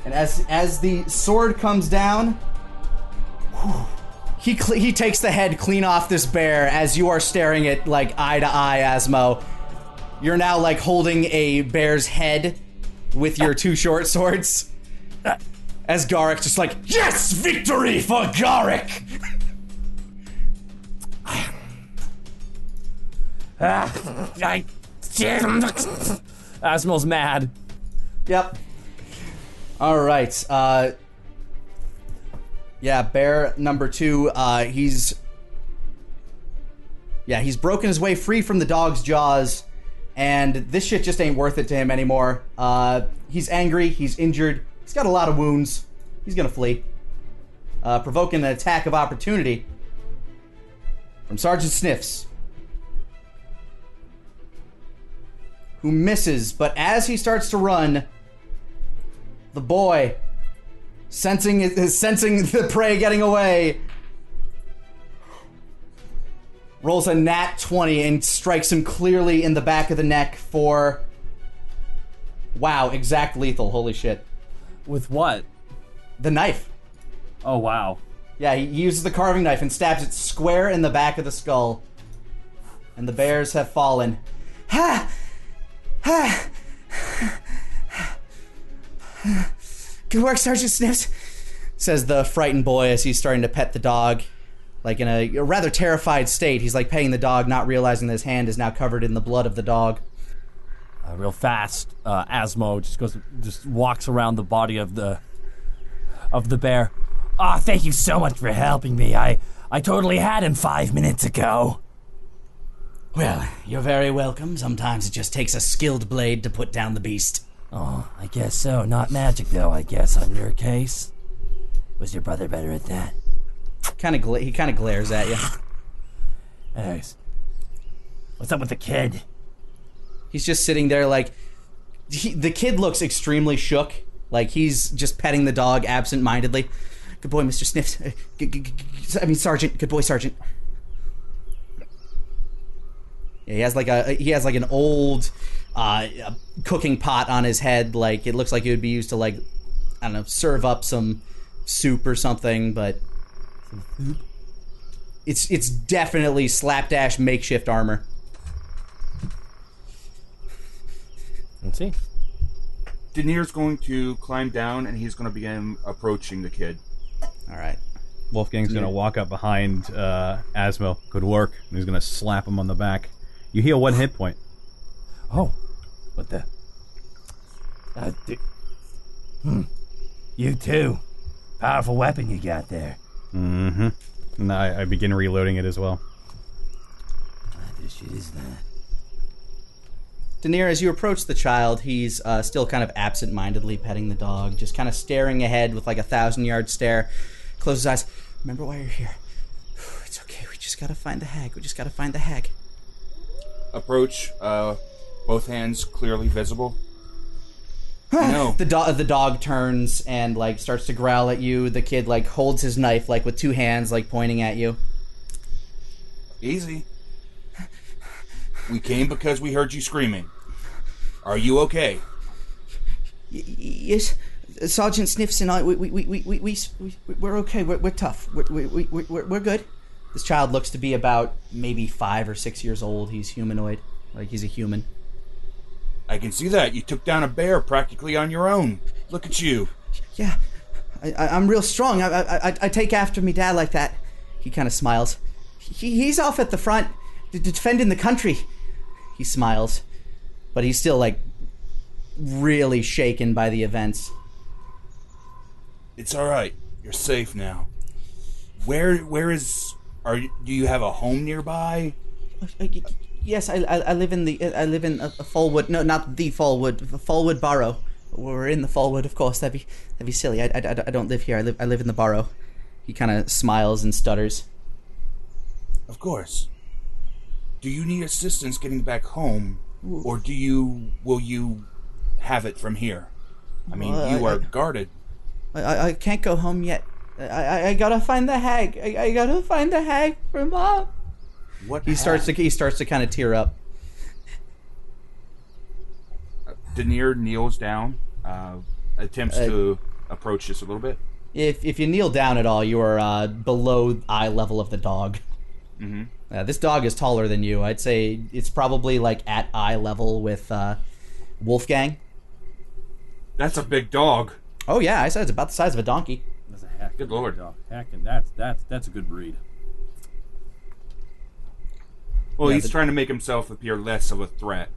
And as the sword comes down, he takes the head clean off this bear as you are staring at, like, eye to eye, Asmo. You're now, like, holding a bear's head with your 2 short swords. As Garrick just like, yes, victory for Garrick! Asmo's mad. Yep. Alright, yeah, bear number 2, he's broken his way free from the dog's jaws, and this shit just ain't worth it to him anymore. He's angry, he's injured, he's got a lot of wounds, he's gonna flee. Provoking an attack of opportunity from Sergeant Sniffs, who misses, but as he starts to run, the boy, sensing the prey getting away, rolls a nat 20 and strikes him clearly in the back of the neck for... Wow, exact lethal, holy shit. With what? The knife. Oh, wow. Yeah, he uses the carving knife and stabs it square in the back of the skull. And the bears have fallen. Ha! Ha! Good work, Sergeant Sniffs, says the frightened boy as he's starting to pet the dog. Like, in a rather terrified state. He's, like, petting the dog, not realizing that his hand is now covered in the blood of the dog. Real fast, Asmo just walks around the body of the of the bear. Ah, thank you so much for helping me. I totally had him 5 minutes ago. Well, you're very welcome. Sometimes it just takes a skilled blade to put down the beast. Oh, I guess so. Not magic, though, I guess, on your case. Was your brother better at that? He kind of glares at you. Anyways, what's up with the kid? He's just sitting there like... the kid looks extremely shook. Like he's just petting the dog absent-mindedly. Good boy, Mr. Sniffs. Sergeant. Good boy, Sergeant. Yeah, he has like an old cooking pot on his head. Like it looks like it would be used to, like, I don't know, serve up some soup or something. But it's definitely slapdash makeshift armor. Let's see. Daenerys going to climb down, and he's going to begin approaching the kid. All right. Wolfgang's going to walk up behind Asmo. Good work. And he's going to slap him on the back. You heal 1 hit point. Oh, what the? You too. Powerful weapon you got there. Mm-hmm. And I begin reloading it as well. What the shit is that? Daenerys, as you approach the child, he's still kind of absent-mindedly petting the dog, just kind of staring ahead with like a 1,000-yard stare. Closes his eyes. Remember why you're here. It's okay. We just gotta find the hag. Approach. Both hands clearly visible. No. The dog turns and like starts to growl at you. The kid like holds his knife like with 2 hands, like pointing at you. Easy. We came because we heard you screaming. Are you okay? Yes, Sergeant Sniffs and I. We're okay. We're tough. We're good. This child looks to be about maybe 5 or 6 years old. He's humanoid, like he's a human. I can see that. You took down a bear practically on your own. Look at you. Yeah, I'm real strong. I take after me dad like that. He kind of smiles. He's off at the front, defending the country. He smiles, but he's still like really shaken by the events. It's all right. You're safe now. Where is? Do you have a home nearby? Yes, I live in a Fallwood. No, not the Fallwood. Fallwood Borough. We're in the Fallwood, of course. That'd be silly. I don't live here. I live in the borough. He kind of smiles and stutters. Of course. Do you need assistance getting back home, or will you have it from here? I mean, you are guarded. I can't go home yet. I gotta find the hag. I gotta find the hag for Mom. What? He starts to kind of tear up. Daenerys kneels down, attempts to approach this a little bit. If you kneel down at all, you are below eye level of the dog. Mm-hmm. This dog is taller than you. I'd say it's probably like at eye level with Wolfgang. That's a big dog. Oh yeah, I said it's about the size of a donkey. That's a heck. Good lord. Dog. Heck, and that's a good breed. Well, Yeah, he's trying to make himself appear less of a threat.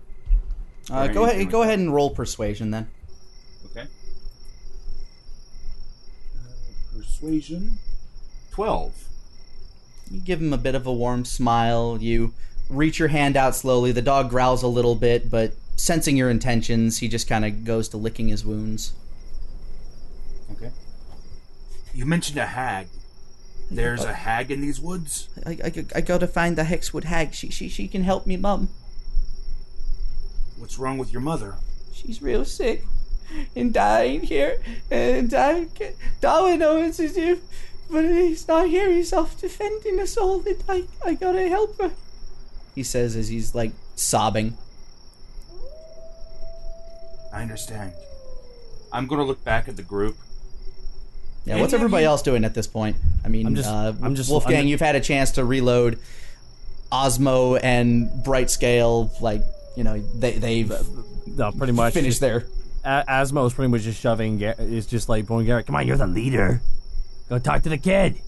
Go ahead and roll persuasion then. Okay. Persuasion. 12. You give him a bit of a warm smile. You reach your hand out slowly. The dog growls a little bit, but sensing your intentions, he just kind of goes to licking his wounds. Okay. You mentioned a hag. There's a hag in these woods? I gotta find the Hexwood hag. She can help me, Mum. What's wrong with your mother? She's real sick and dying here. And Darwin Owens is here, but he's not here. He's off defending us all. I gotta help her. He says as he's like sobbing. I understand. I'm gonna look back at the group. Yeah, what's everybody else doing at this point? I mean, Wolfgang, you've had a chance to reload. Osmo and Brightscale, like, you know, they've pretty much finished their... Asmo is pretty much just shoving, is just like pulling Garrett. Come on, you're the leader. Go talk to the kid.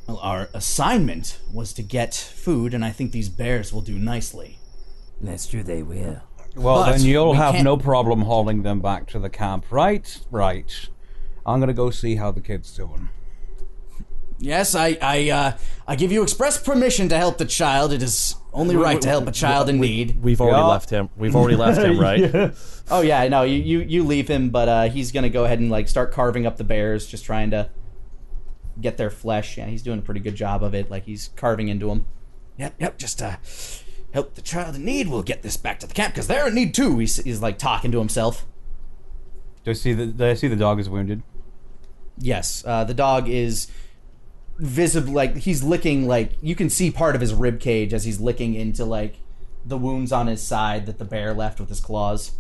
Well, our assignment was to get food, and I think these bears will do nicely. That's true, they will. Well, But then you'll we have can't- no problem hauling them back to the camp, right? Right. I'm gonna go see how the kid's doing. Yes, I give you express permission to help the child. It is only right to help a child in need. We've already Yeah. left him. We've already left him, right? Oh yeah, no, you leave him, but he's gonna go ahead and like start carving up the bears, just trying to get their flesh. Yeah, he's doing a pretty good job of it. Like he's carving into them. Yep, just help the child in need. We'll get this back to the camp because they're in need too. He's like talking to himself. Do I see the dog is wounded? Yes, the dog is visibly like he's licking, like you can see part of his rib cage as he's licking into like the wounds on his side that the bear left with his claws.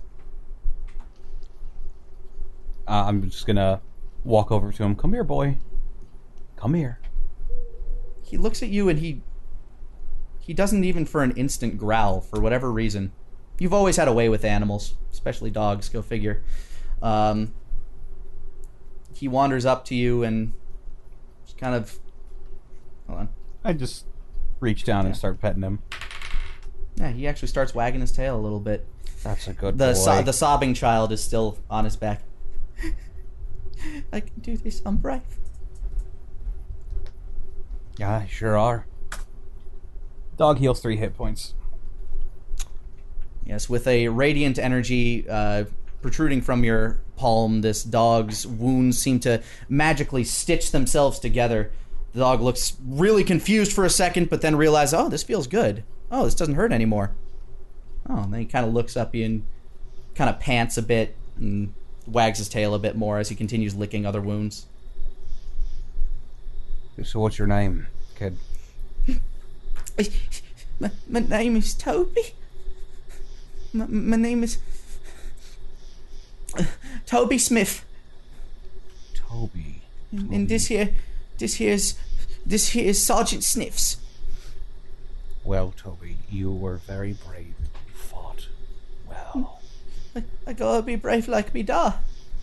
I'm just gonna walk over to him. Come here, boy. Come here. He looks at you and he doesn't even for an instant growl for whatever reason. You've always had a way with animals, especially dogs, go figure. He wanders up to you and just kind of... Hold on. I just reach down and start petting him. Yeah, he actually starts wagging his tail a little bit. That's a good The boy. the sobbing child is still on his back. I can do this, I'm brave. Yeah, sure are. Dog heals 3 hit points. Yes, with a radiant energy protruding from your palm, this dog's wounds seem to magically stitch themselves together. The dog looks really confused for a second, but then realizes, oh, this feels good. Oh, this doesn't hurt anymore. Oh, and then he kind of looks up at you and kind of pants a bit and wags his tail a bit more as he continues licking other wounds. So what's your name, kid? My name is Toby. My name is Toby Smith. Toby. And this here is Sergeant Sniffs. Well, Toby, you were very brave. You fought well. I gotta be brave like me da,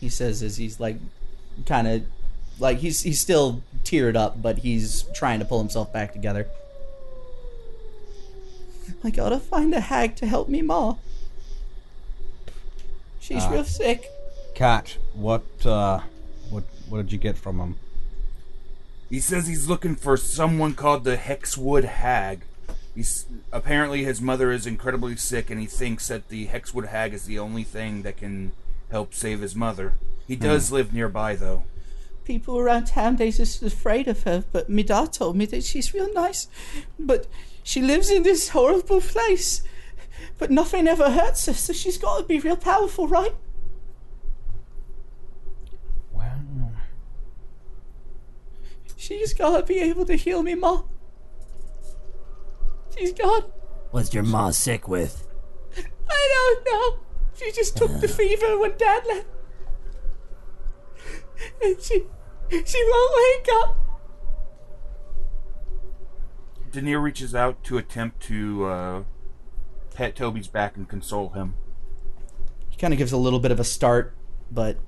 he says as he's like kind of like he's still teared up, but he's trying to pull himself back together. I gotta find a hag to help me ma. She's real sick. Cat, what did you get from him? He says he's looking for someone called the Hexwood Hag. Apparently his mother is incredibly sick, and he thinks that the Hexwood Hag is the only thing that can help save his mother. He does live nearby, though. People around town, they're just afraid of her, but me da told me that she's real nice. But she lives in this horrible place. But nothing ever hurts her, so she's got to be real powerful, right? Well, She's got to be able to heal me, Ma. She's got... What's your ma sick with? I don't know. She just took the fever when Dad left. And she won't wake up. Denier reaches out to attempt to pet Toby's back and console him. He kind of gives a little bit of a start, but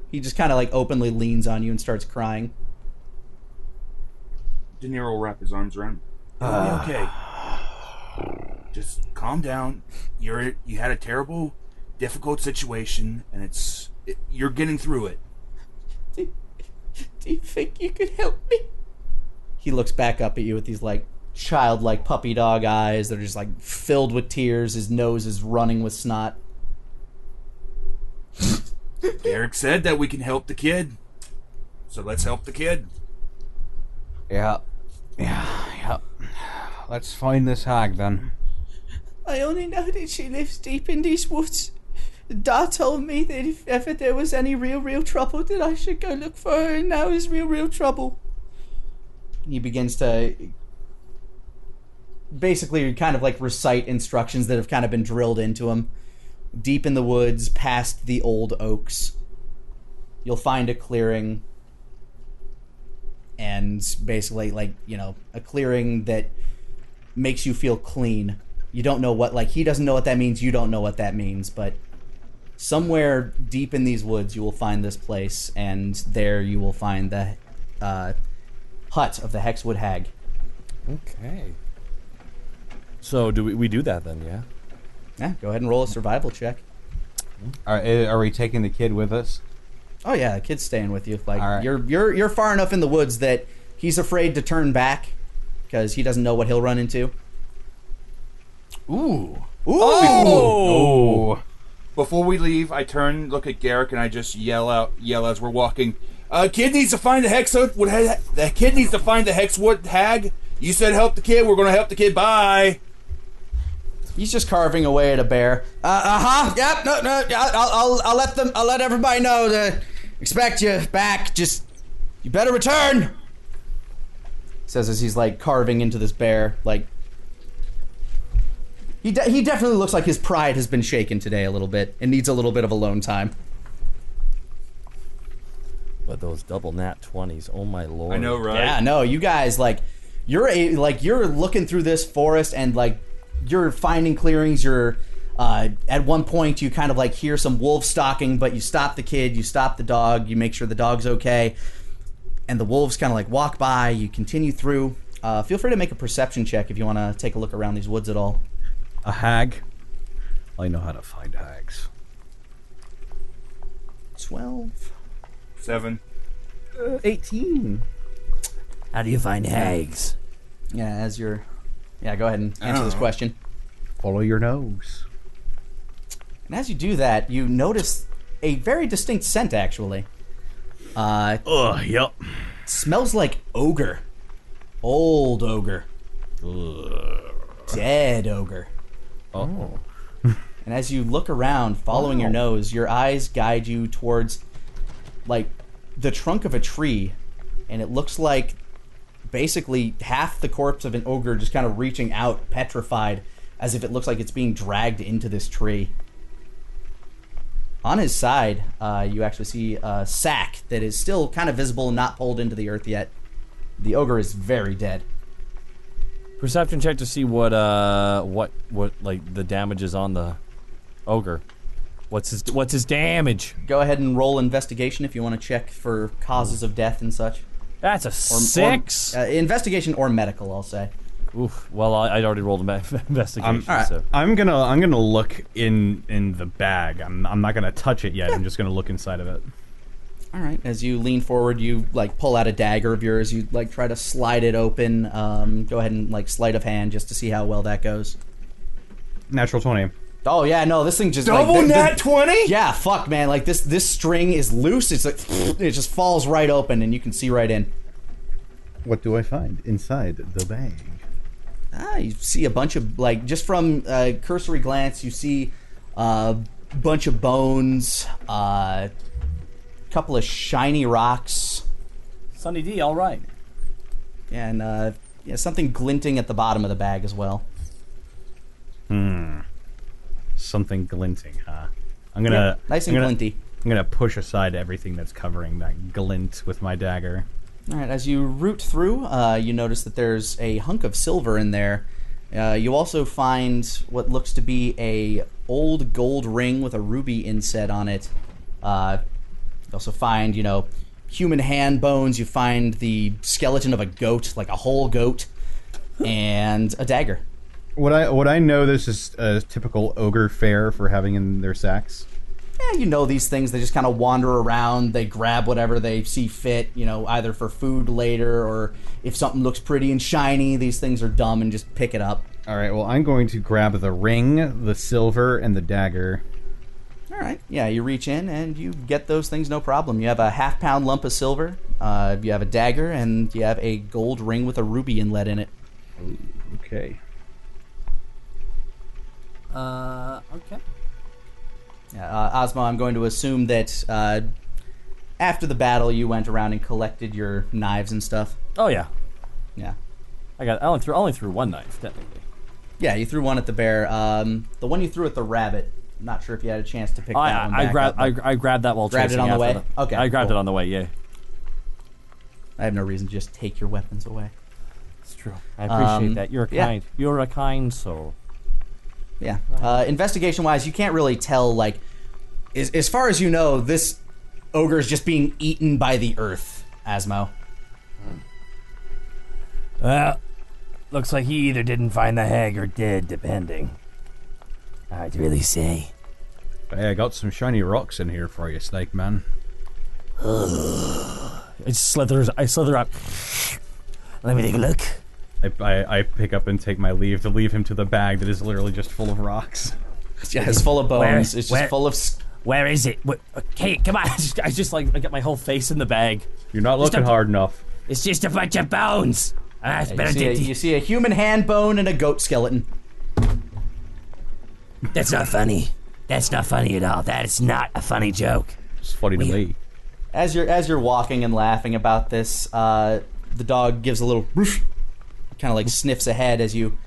he just kind of like openly leans on you and starts crying. Denier will wrap his arms around him. It'll be okay. Just calm down. You had a terrible, difficult situation, and you're getting through it. Do you think you could help me? He looks back up at you with these like childlike puppy dog eyes that are just like filled with tears. His nose is running with snot. Derek said that we can help the kid, so let's help the kid. yeah. Let's find this hag then. I only know that she lives deep in these woods. Da told me that if ever there was any real trouble, that I should go look for her, and now is real trouble. He begins to basically kind of like recite instructions that have kind of been drilled into him. Deep in the woods, past the old oaks, you'll find a clearing, and basically like, you know, a clearing that makes you feel clean. You don't know what, like, he doesn't know what that means, you don't know what that means, but somewhere deep in these woods you will find this place, and there you will find the hut of the Hexwood Hag. Okay. So do we do that then? Yeah. Yeah, go ahead and roll a survival check. Are we taking the kid with us? Oh yeah, the kid's staying with you. Like All right. you're far enough in the woods that he's afraid to turn back because he doesn't know what he'll run into. Ooh. Oh! Before we leave, I turn, look at Garrick, and I just yell as we're walking. Kid needs to find the hexwood. The kid needs to find the hexwood hag. You said help the kid. We're gonna help the kid. Bye. He's just carving away at a bear. Yep. No. I'll let everybody know to expect you back. Just you better return. Says as he's like carving into this bear. Like he definitely looks like his pride has been shaken today a little bit and needs a little bit of alone time. But those double nat 20s, oh my lord! I know, right? Yeah, no, you guys you're looking through this forest and like you're finding clearings. You're at one point you kind of like hear some wolves stalking, but you stop the kid, you stop the dog, you make sure the dog's okay, and the wolves kind of like walk by. You continue through. Feel free to make a perception check if you want to take a look around these woods at all. A hag? I know how to find hags. 12. 7. 18. How do you find hags? Yeah, go ahead and answer this question. Follow your nose. And as you do that, you notice a very distinct scent, actually. Yep. Smells like ogre. Old ogre. Dead ogre. Oh. And as you look around, following your nose, your eyes guide you towards, like, the trunk of a tree. And it looks like basically half the corpse of an ogre just kind of reaching out, petrified, as if it looks like it's being dragged into this tree. On his side, you actually see a sack that is still kind of visible and not pulled into the earth yet. The ogre is very dead. Perception check to see what like the damage is on the ogre. What's his damage? Go ahead and roll investigation if you want to check for causes of death and such. That's a 6. Investigation or medical, I'll say. Oof. Well, I'd already rolled an investigation. So. I'm gonna look in the bag. I'm not gonna touch it yet. I'm just gonna look inside of it. All right. As you lean forward, you like pull out a dagger of yours. You like try to slide it open. Go ahead and like sleight of hand just to see how well that goes. Natural 20. Oh yeah, no, this thing just Double like, nat 20? Yeah, fuck, man. Like this string is loose. It's like it just falls right open, and you can see right in. What do I find inside the bag? You see a bunch of, like, just from a cursory glance, you see a bunch of bones, a couple of shiny rocks. Sunny D, all right. And something glinting at the bottom of the bag as well. Something glinting, huh? I'm gonna nice and glinty. I'm gonna push aside everything that's covering that glint with my dagger. All right, as you root through, you notice that there's a hunk of silver in there. You also find what looks to be a old gold ring with a ruby inset on it. You also find, human hand bones. You find the skeleton of a goat, like a whole goat, and a dagger. Would I know this is a typical ogre fare for having in their sacks? Yeah, you know these things. They just kind of wander around. They grab whatever they see fit, either for food later or if something looks pretty and shiny. These things are dumb and just pick it up. All right, well, I'm going to grab the ring, the silver, and the dagger. All right. Yeah, you reach in and you get those things no problem. You have a half-pound lump of silver, you have a dagger, and you have a gold ring with a ruby inlet in it. Ooh, okay. Okay. Yeah, Ozmo, I'm going to assume that after the battle you went around and collected your knives and stuff. Oh yeah. Yeah. I only threw one knife, technically. Yeah, you threw one at the bear. The one you threw at the rabbit, I'm not sure if you had a chance to pick that one back up. I grabbed that while grabbed chasing it on the after way? the- Okay, I grabbed cool. it on the way, yeah. I have no reason to just take your weapons away. It's true. I appreciate that. You're yeah. kind. You're a kind soul. Yeah. Investigation-wise, you can't really tell, like, as far as you know, this ogre is just being eaten by the earth, Asmo. Looks like he either didn't find the hag or did, depending. Hard to really say. Hey, I got some shiny rocks in here for you, Snake Man. I slither up. Let me take a look. I pick up and take my leave to leave him to the bag that is literally just full of rocks. Yeah, it's full of bones. It's just full of... Where is it? Hey, come on. I just like, I get my whole face in the bag. You're not looking hard enough. It's just a bunch of bones. You see a human hand bone and a goat skeleton. That's not funny. That's not funny at all. That is not a funny joke. It's funny to me. As you're walking and laughing about this, the dog gives a little whoosh, kind of like sniffs ahead as you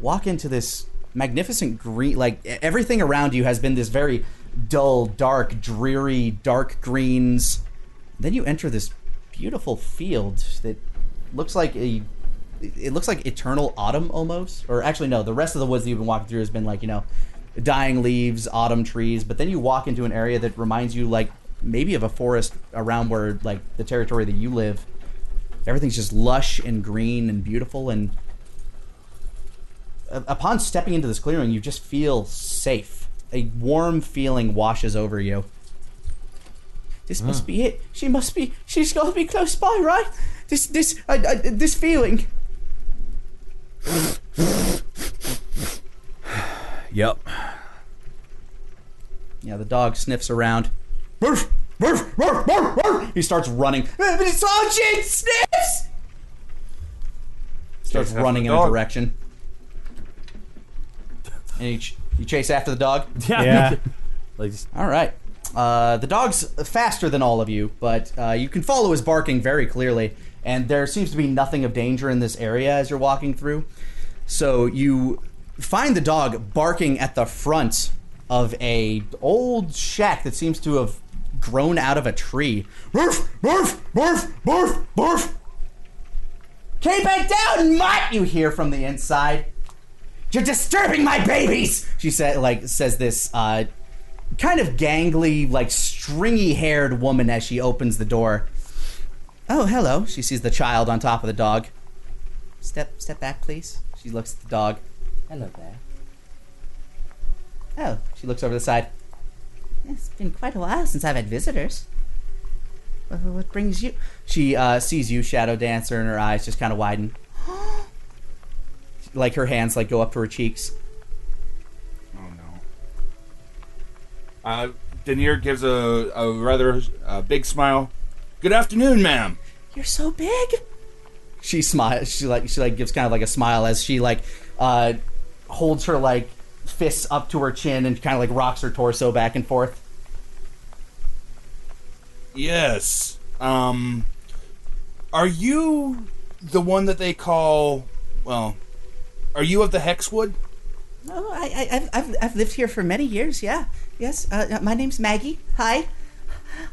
walk into this magnificent green. Like everything around you has been this very dull, dark, dreary, dark greens. Then you enter this beautiful field that looks like eternal autumn almost. Or actually no, the rest of the woods that you've been walking through has been like, dying leaves, autumn trees. But then you walk into an area that reminds you like maybe of a forest around where like the territory that you live. Everything's just lush and green and beautiful, and upon stepping into this clearing, you just feel safe. A warm feeling washes over you. This must be it. She's got to be close by, right? This feeling. Yep. Yeah, the dog sniffs around. He starts running. Sergeant sniffs! Starts running in a direction. And you chase after the dog? Yeah. All right. The dog's faster than all of you, but you can follow his barking very clearly, and there seems to be nothing of danger in this area as you're walking through. So you find the dog barking at the front of a old shack that seems to have grown out of a tree. Barf, barf, barf, barf, barf. Keep it down, mutt! You hear from the inside. You're disturbing my babies! She says this kind of gangly, like stringy-haired woman as she opens the door. Oh, hello. She sees the child on top of the dog. Step back, please. She looks at the dog. Hello there. Oh, she looks over the side. It's been quite a while since I've had visitors. What brings you? She sees you, Shadow Dancer, and her eyes just kind of widen. Like her hands like go up to her cheeks. Oh no. Denier gives a rather big smile. Good afternoon, ma'am. You're so big. She smiles. She gives kind of like a smile as she holds her like fists up to her chin and kind of like rocks her torso back and forth. Yes. Are you the one that they call? Well, are you of the Hexwood? Oh, I've lived here for many years. Yeah. Yes. My name's Maggie. Hi.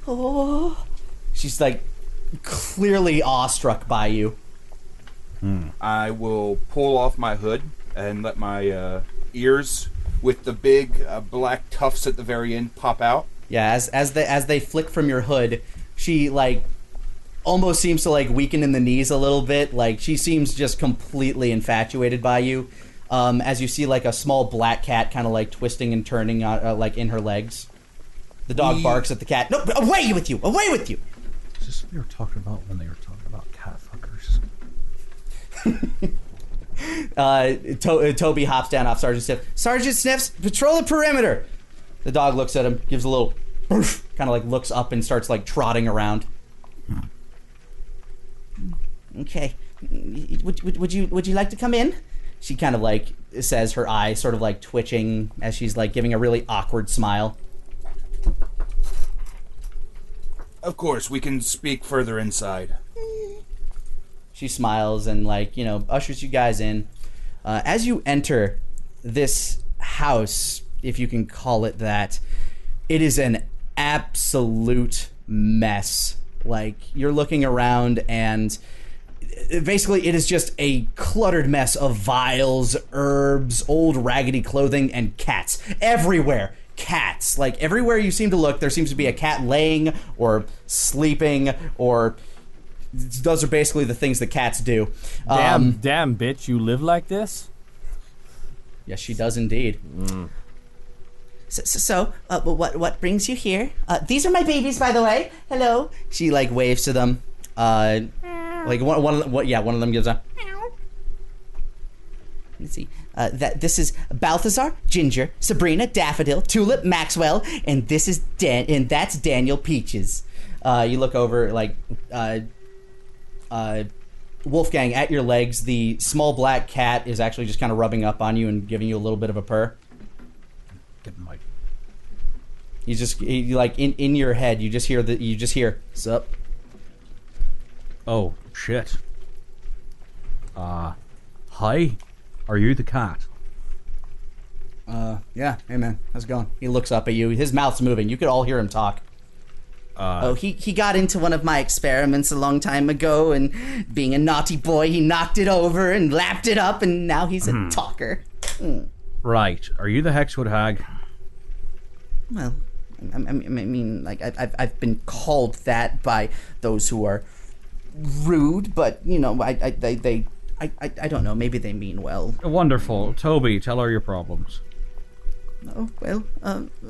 Oh. She's like clearly awestruck by you. I will pull off my hood and let my ears with the big black tufts at the very end pop out. Yeah, as they flick from your hood, she like almost seems to like weaken in the knees a little bit. Like she seems just completely infatuated by you. As you see like a small black cat kind of like twisting and turning like in her legs. The dog barks at the cat. No, away with you! Away with you! Is this what they were talking about when they were talking about cat fuckers? Toby hops down off Sergeant Sniff. Sergeant Sniffs, patrol the perimeter. The dog looks at him, gives a little kind of like looks up and starts like trotting around. Okay, would you like to come in? She kind of like says, her eye sort of like twitching as she's like giving a really awkward smile. Of course, we can speak further inside. She smiles and like, ushers you guys in. As you enter this house, if you can call it that, it is an absolute mess. Like, you're looking around and basically it is just a cluttered mess of vials, herbs, old raggedy clothing, and cats. Everywhere. Cats. Like, everywhere you seem to look, there seems to be a cat laying or sleeping or those are basically the things that cats do. Damn, bitch, you live like this? Yes, she does indeed. So, what brings you here? These are my babies, by the way. Hello. She like waves to them. Like one of them gives a. Let's see. This is Balthazar, Ginger, Sabrina, Daffodil, Tulip, Maxwell, and this is and that's Daniel Peaches. You look over like Wolfgang at your legs. The small black cat is actually just kind of rubbing up on you and giving you a little bit of a purr. Get Mike. He like in your head. You just hear sup. Oh shit. Hi. Are you the cat? Yeah. Hey, man. How's it going? He looks up at you. His mouth's moving. You could all hear him talk. He got into one of my experiments a long time ago, and being a naughty boy, he knocked it over and lapped it up, and now he's a talker. Right. Are you the Hexwood Hag? Well, I mean, like, I've been called that by those who are rude, but, you know, I don't know. Maybe they mean well. Wonderful. Toby, tell her your problems. Oh, well,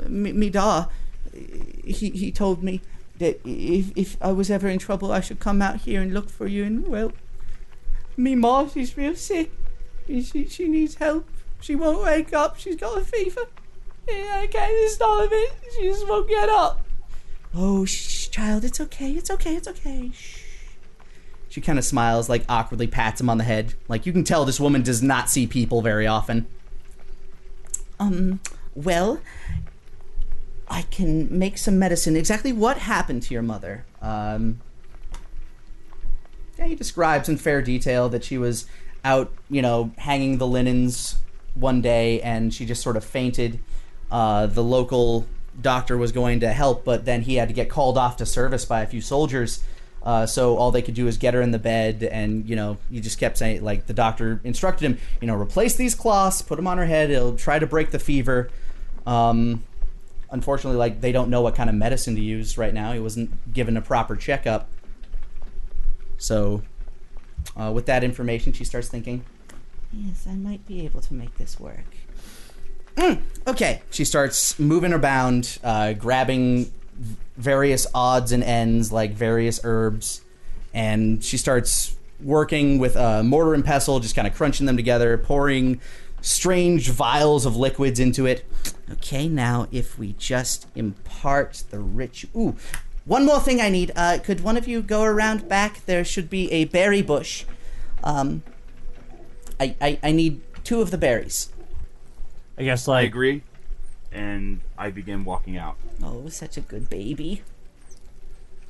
me da, he told me that if I was ever in trouble, I should come out here and look for you. And, well, me ma, she's real sick. She needs help. She won't wake up. She's got a fever. I can't stop it. She just won't get up. Oh, child, it's okay. It's okay. Shh. She kind of smiles, like awkwardly pats him on the head. Like, you can tell this woman does not see people very often. Well, I can make some medicine. Exactly what happened to your mother? Yeah, he describes in fair detail that she was out, you know, hanging the linens one day, and she just sort of fainted. The local doctor was going to help, but then he had to get called off to service by a few soldiers. So all they could do is get her in the bed, and, you know, he just kept saying, like, the doctor instructed him, you know, replace these cloths, put them on her head, it'll try to break the fever. Unfortunately, like, they don't know what kind of medicine to use right now. He wasn't given a proper checkup. So, with that information, she starts thinking, yes, I might be able to make this work. Okay. She starts moving around, grabbing various odds and ends, like various herbs, and she starts working with a mortar and pestle, just kind of crunching them together, pouring strange vials of liquids into it. Okay, now if we just impart the rich... Ooh, one more thing I need. Could one of you go around back? There should be a berry bush. I need 2 of the berries. I guess, I like... agree, and I begin walking out. Oh, such a good baby,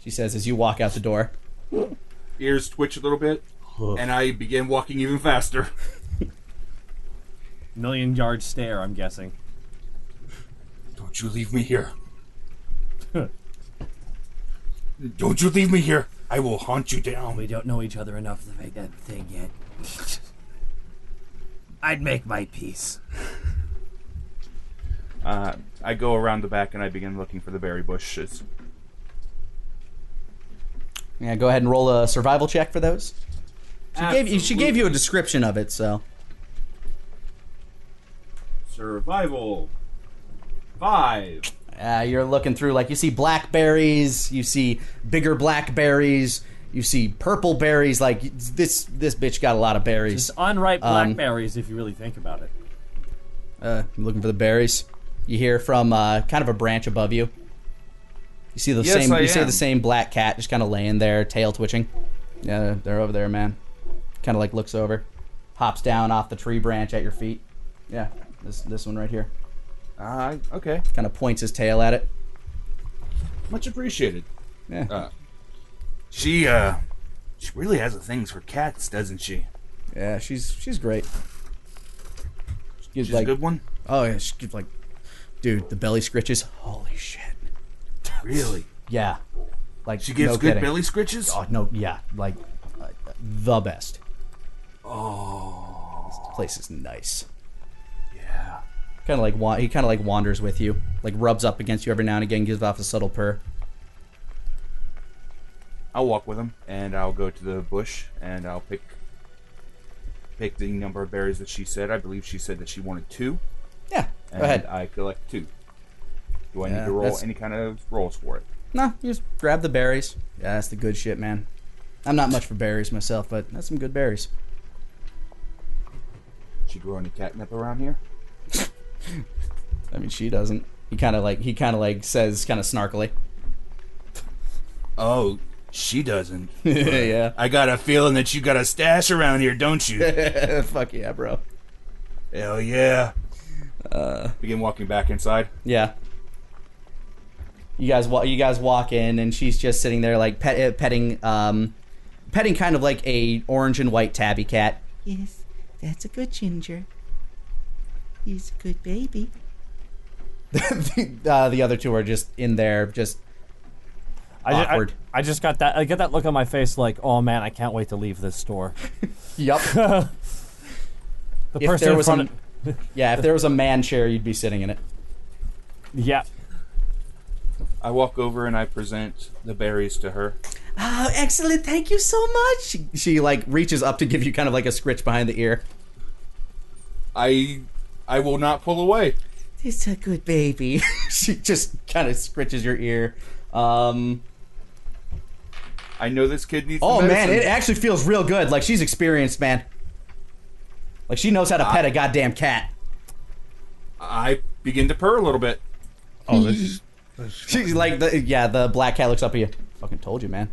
she says as you walk out the door. Ears twitch a little bit, and I begin walking even faster. Million-yard stare, I'm guessing. Don't you leave me here. Don't you leave me here. I will hunt you down. We don't know each other enough to make that thing yet. I'd make my peace. I go around the back and I begin looking for the berry bushes. Yeah, go ahead and roll a survival check for those. She gave you a description of it, so. Survival. 5. You're looking through, like, you see blackberries, you see bigger blackberries, you see purple berries. Like, this bitch got a lot of berries. Just unripe blackberries, if you really think about it. You're looking for the berries. You hear from kind of a branch above you. You see the same black cat just kind of laying there, tail twitching. Yeah, they're over there, man. Kind of like looks over, hops down off the tree branch at your feet. Yeah, this one right here. Okay. Kind of points his tail at it. Much appreciated. Yeah. She really has a thing for cats, doesn't she? Yeah, she's great. She's a good one? Oh yeah, she gives like, dude, the belly scritches. Holy shit. Really? Yeah. Like, she gives no good kidding. belly scritches? Oh no, yeah, like the best. Oh, this place is nice. Yeah. He kind of like wanders with you, like rubs up against you every now and again, gives off a subtle purr. I'll walk with him, and I'll go to the bush, and I'll pick the number of berries that she said. I believe she said that she wanted 2. Yeah, and go ahead. I collect 2. Do I Yeah, need to roll that's- any kind of rolls for it? No, you just grab the berries. Yeah, that's the good shit, man. I'm not much for berries myself, but that's some good berries. She grow any catnip around here? I mean, she doesn't. He kind of like says kind of snarkily. Oh, she doesn't. Yeah. I got a feeling that you got a stash around here, don't you? Fuck yeah, bro. Hell yeah. Begin walking back inside. Yeah. You guys walk in, and she's just sitting there like petting kind of like a orange and white tabby cat. Yes, that's a good ginger. He's a good baby. The other two are just in there, just awkward. I just got that. I get that look on my face, like, oh man, I can't wait to leave this store. Yup. The If person there in was front a- of, Yeah, if there was a man chair, you'd be sitting in it. yeah. I walk over and I present the berries to her. Oh, excellent! Thank you so much. She like reaches up to give you kind of like a scritch behind the ear. I will not pull away. It's a good baby. She just kind of scritches your ear. I know this kid needs Oh the man, medicine. it actually feels real good. Like she's experienced, man. Like she knows how to pet a goddamn cat. I begin to purr a little bit. Oh, this She's like, the black cat looks up at you. Fucking told you, man.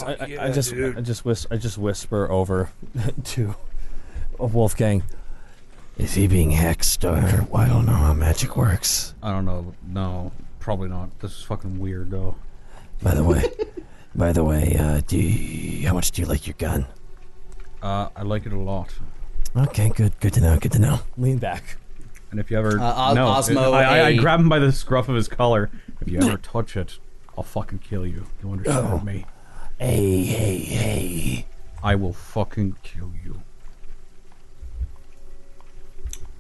I just whisper over to Wolfgang. Is he being hexed, or well, I don't know how magic works? I don't know. No, probably not. This is fucking weird, though. By the way, how much do you like your gun? I like it a lot. Okay, good to know. Lean back. And if you ever Osmo, I grab him by the scruff of his collar. If you ever touch it, I'll fucking kill you. You understand me? Hey. I will fucking kill you.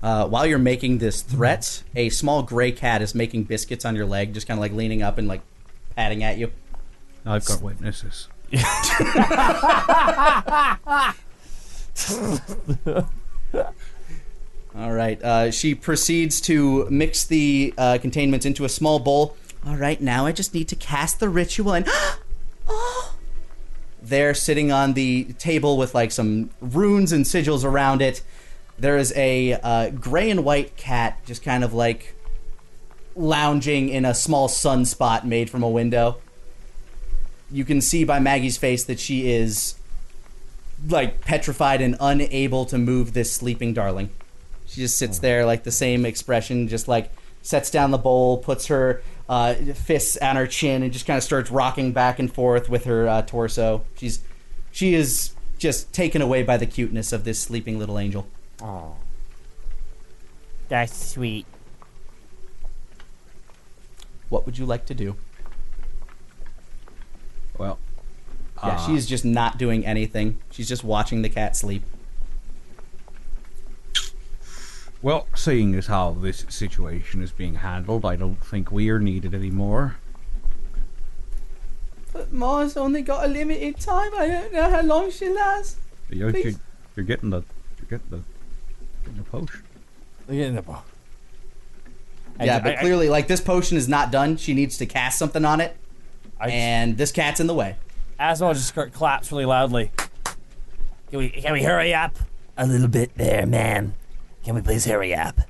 While you're making this threat, a small gray cat is making biscuits on your leg, just kind of like leaning up and like patting at you. I've got witnesses. All right. She proceeds to mix the containments into a small bowl. All right, now I just need to cast the ritual and... Oh! There, sitting on the table with like some runes and sigils around it, there is a gray and white cat just kind of like lounging in a small sunspot made from a window. You can see by Maggie's face that she is like petrified and unable to move this sleeping darling. She just sits there like the same expression, just like sets down the bowl, puts her fists on her chin, and just kind of starts rocking back and forth with her torso. She is just taken away by the cuteness of this sleeping little angel. Oh. That's sweet. What would you like to do? Well, Yeah, she's just not doing anything. She's just watching the cat sleep. well, seeing as how this situation is being handled, I don't think we are needed anymore. But Ma's only got a limited time. I don't know how long she'll last. You're Please. getting the potion. Yeah, but clearly, like, this potion is not done. She needs to cast something on it, and this cat's in the way. Asmo just claps really loudly. Can we hurry up? A little bit there, man. Can we please hurry up?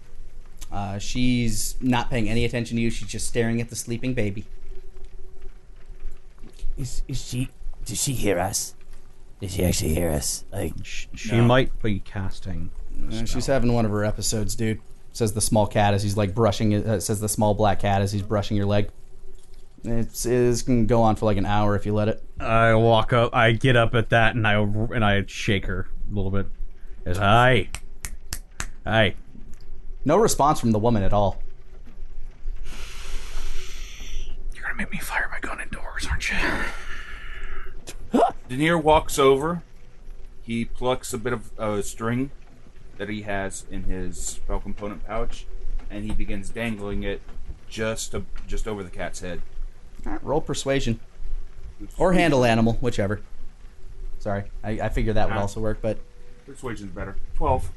She's not paying any attention to you. She's just staring at the sleeping baby. Does she hear us? Did she actually hear us? Like, She might be casting. She's having one of her episodes, dude. Says the small cat as he's like brushing it. Says the small black cat as he's brushing your leg. It's gonna go on for like an hour if you let it. I walk up. I get up at that, and I shake her a little bit. As hi. No response from the woman at all. You're gonna make me fire my gun indoors, aren't you? Denier walks over. He plucks a bit of string that he has in his spell component pouch, and he begins dangling it just over the cat's head. All right, roll persuasion. Or handle animal, whichever. Sorry, I figured that would also work, but... Persuasion's better. 12.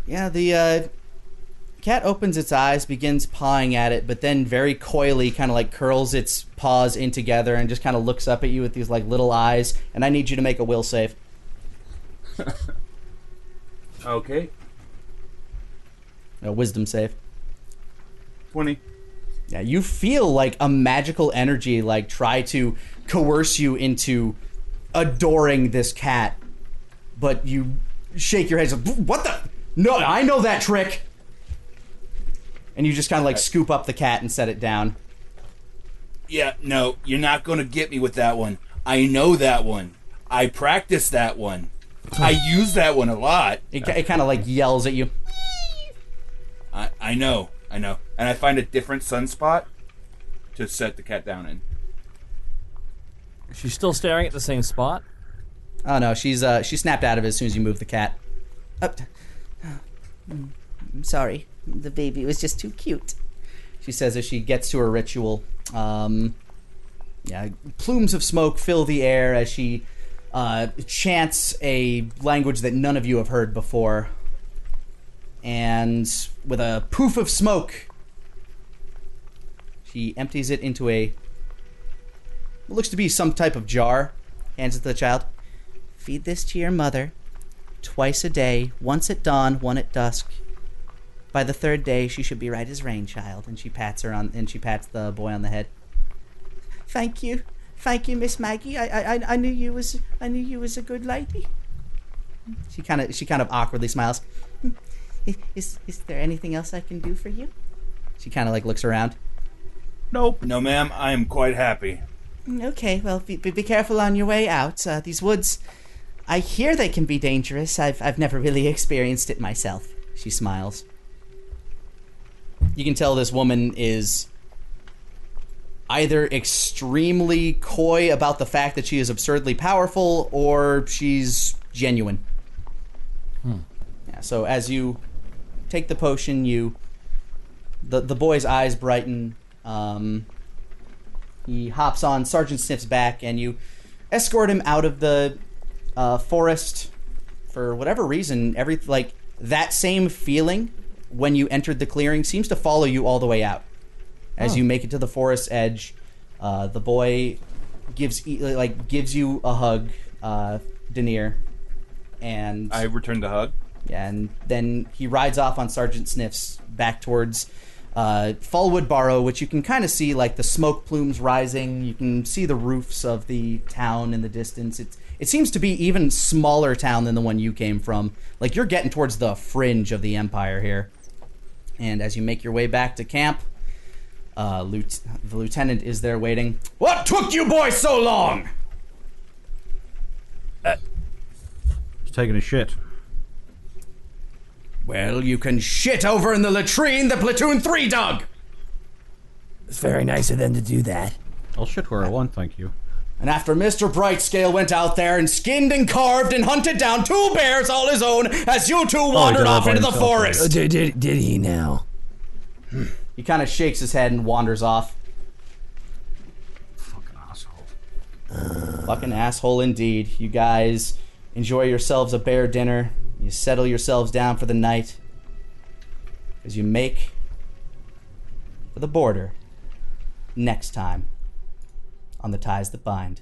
Yeah, the cat opens its eyes, begins pawing at it, but then very coyly kind of like curls its paws in together and just kind of looks up at you with these like little eyes, and I need you to make a will save. Okay. A wisdom save. 20. Yeah, you feel like a magical energy like try to coerce you into adoring this cat, but you shake your head. What the? No, I know that trick. And you just kind of like scoop up the cat and set it down. Yeah, no, you're not going to get me with that one. I know that one. I practice that one. I use that one a lot. It kind of like yells at you. I know. And I find a different sunspot to set the cat down in. She's still staring at the same spot? Oh no, she snapped out of it as soon as you moved the cat. I'm sorry. The baby was just too cute. She says as she gets to her ritual. Yeah, plumes of smoke fill the air as she chants a language that none of you have heard before. And with a poof of smoke, she empties it into what looks to be some type of jar, hands it to the child. Feed this to your mother twice a day, once at dawn, one at dusk. By the third day, she should be right as rain, child. And she pats the boy on the head. Thank you, Miss Maggie. I knew you was a good lady. She kind of awkwardly smiles. Is there anything else I can do for you? She kind of like looks around. Nope. No, ma'am. I am quite happy. Okay, well, be careful on your way out. These woods, I hear they can be dangerous. I've never really experienced it myself. She smiles. You can tell this woman is either extremely coy about the fact that she is absurdly powerful, or she's genuine. Yeah, so as you take the potion, the boy's eyes brighten. He hops on Sergeant Sniff's back, and you escort him out of the forest. For whatever reason, that same feeling when you entered the clearing seems to follow you all the way out. As you make it to the forest edge, the boy gives you a hug, Denier, and I return the hug. Yeah, and then he rides off on Sergeant Sniff's back towards Fallwood Barrow, which you can kind of see like the smoke plumes rising. You can see the roofs of the town in the distance. It seems to be even smaller town than the one you came from. Like you're getting towards the fringe of the Empire here. And as you make your way back to camp, the lieutenant is there waiting. What took you boys so long? Just taking a shit. Well, you can shit over in the latrine that Platoon 3 dug! It's very nice of them to do that. I'll shit where I want, thank you. And after Mr. Brightscale went out there and skinned and carved and hunted down 2 bears all his own as you two wandered off into the forest. Did he now? He kind of shakes his head and wanders off. Fucking asshole. Fucking asshole indeed. You guys enjoy yourselves a bear dinner. You settle yourselves down for the night as you make for the border next time on The Ties That Bind.